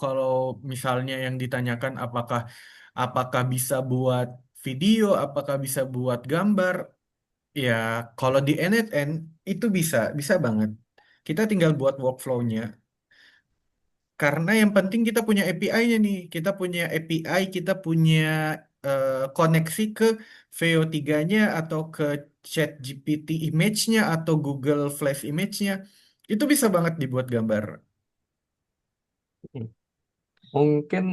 kalau misalnya yang ditanyakan apakah bisa buat video, apakah bisa buat gambar, ya kalau di NetN itu bisa banget. Kita tinggal buat workflow-nya. Karena yang penting kita punya API-nya nih. Kita punya API, kita punya koneksi ke VO3-nya atau ke ChatGPT image-nya atau Google Flash image-nya. Itu bisa banget dibuat gambar. Mungkin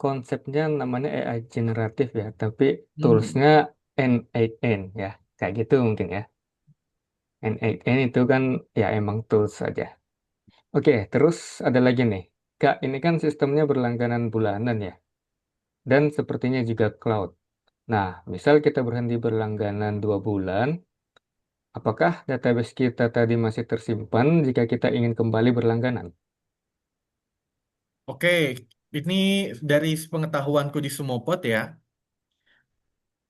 konsepnya namanya AI generatif ya, tapi Hmm. toolsnya N8N ya, kayak gitu mungkin ya. N8N itu kan ya emang tools saja. Oke, terus ada lagi nih. Kak, ini kan sistemnya berlangganan bulanan ya, dan sepertinya juga cloud. Nah, misal kita berhenti berlangganan 2 bulan, apakah database kita tadi masih tersimpan jika kita ingin kembali berlangganan? Oke, ini dari pengetahuanku di Sumopot ya.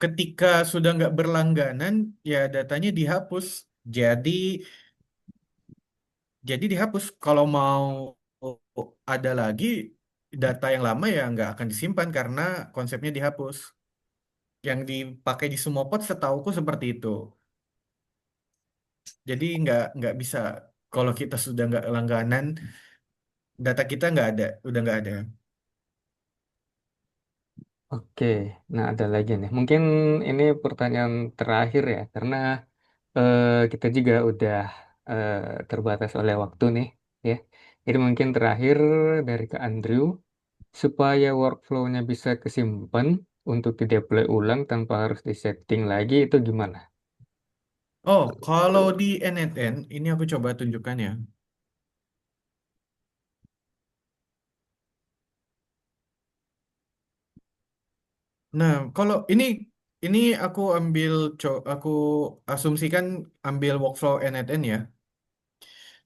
Ketika sudah nggak berlangganan, ya datanya dihapus. Jadi jadi dihapus. Kalau mau ada lagi data yang lama ya nggak akan disimpan karena konsepnya dihapus. Yang dipakai di Sumopot setauku seperti itu. Jadi nggak bisa kalau kita sudah nggak langganan, data kita nggak ada, udah nggak ada. Oke, nah ada lagi nih. Mungkin ini pertanyaan terakhir ya, karena kita juga udah eh, terbatas oleh waktu nih, ya. Jadi mungkin terakhir dari Kak Andrew, supaya workflow-nya bisa kesimpan untuk di-deploy ulang tanpa harus disetting lagi, itu gimana? Oh, kalau di NNN, ini aku coba tunjukkan ya. Nah, kalau ini aku asumsikan ambil workflow NNN ya.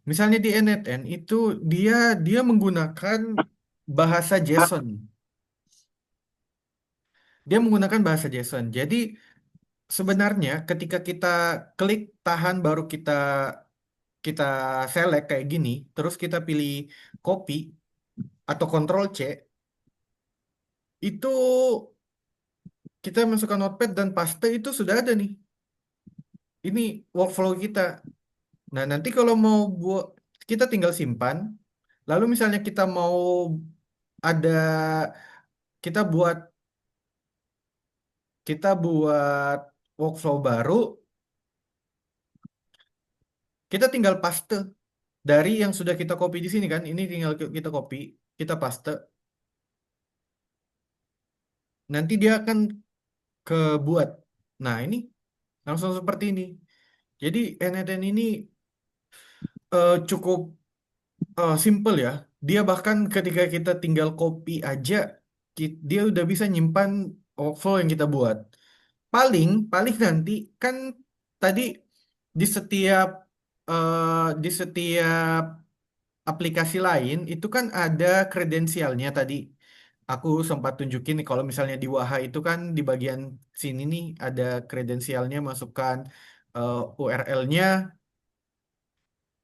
Misalnya di NNN itu dia dia menggunakan bahasa JSON. Dia menggunakan bahasa JSON. Jadi sebenarnya ketika kita klik tahan baru kita kita select kayak gini, terus kita pilih copy atau Ctrl C, itu kita masukkan notepad dan paste itu sudah ada nih. Ini workflow kita. Nah, nanti kalau mau buat kita tinggal simpan. Lalu misalnya ada kita buat kita buat workflow baru, kita tinggal paste dari yang sudah kita copy di sini kan. Ini tinggal kita copy, kita paste. Nanti dia akan kebuat. Nah, ini langsung seperti ini. Jadi NNN ini cukup simple ya. Dia bahkan ketika kita tinggal copy aja, dia udah bisa nyimpan workflow yang kita buat. Paling, paling nanti kan tadi di setiap di setiap aplikasi lain itu kan ada kredensialnya tadi. Aku sempat tunjukin nih kalau misalnya di Waha itu kan di bagian sini nih ada kredensialnya, masukkan URL-nya.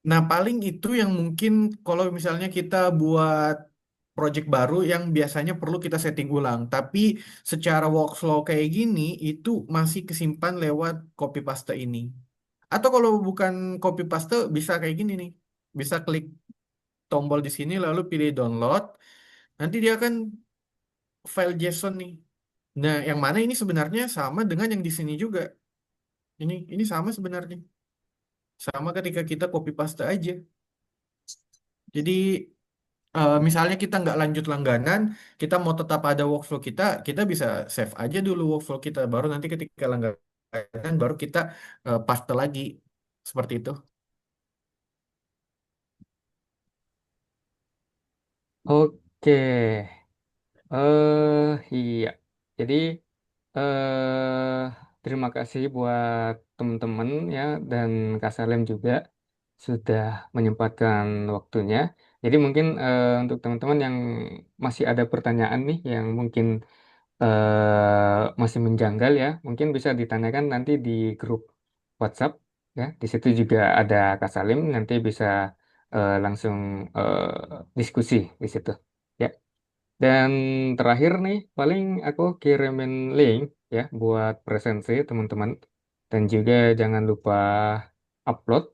Nah, paling itu yang mungkin kalau misalnya kita buat project baru yang biasanya perlu kita setting ulang. Tapi secara workflow kayak gini, itu masih kesimpan lewat copy paste ini. Atau kalau bukan copy paste, bisa kayak gini nih. Bisa klik tombol di sini, lalu pilih download. Nanti dia akan file JSON nih. Nah, yang mana ini sebenarnya sama dengan yang di sini juga. Ini sama sebenarnya. Sama ketika kita copy paste aja. Jadi misalnya kita nggak lanjut langganan, kita mau tetap ada workflow kita bisa save aja dulu workflow kita. Baru nanti ketika langganan, baru kita paste lagi. Seperti itu. Oke, iya. Jadi terima kasih buat teman-teman ya dan Kak Salem juga sudah menyempatkan waktunya. Jadi mungkin untuk teman-teman yang masih ada pertanyaan nih yang mungkin masih menjanggal ya, mungkin bisa ditanyakan nanti di grup WhatsApp ya. Di situ juga ada Kak Salim, nanti bisa langsung diskusi di situ. Ya. Dan terakhir nih, paling aku kirimin link ya buat presensi teman-teman. Dan juga jangan lupa upload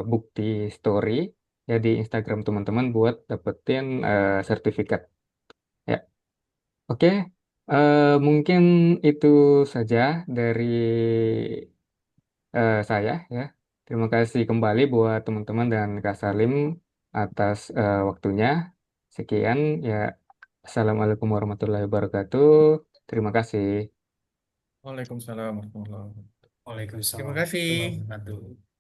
bukti story ya di Instagram teman-teman buat dapetin sertifikat. Ya, oke. Mungkin itu saja dari saya ya. Terima kasih kembali buat teman-teman dan Kak Salim atas waktunya. Sekian ya. Assalamualaikum warahmatullahi wabarakatuh. Terima kasih. Waalaikumsalam warahmatullahi wabarakatuh. Terima Waalaikumsalam kasih. warahmatullahi wabarakatuh.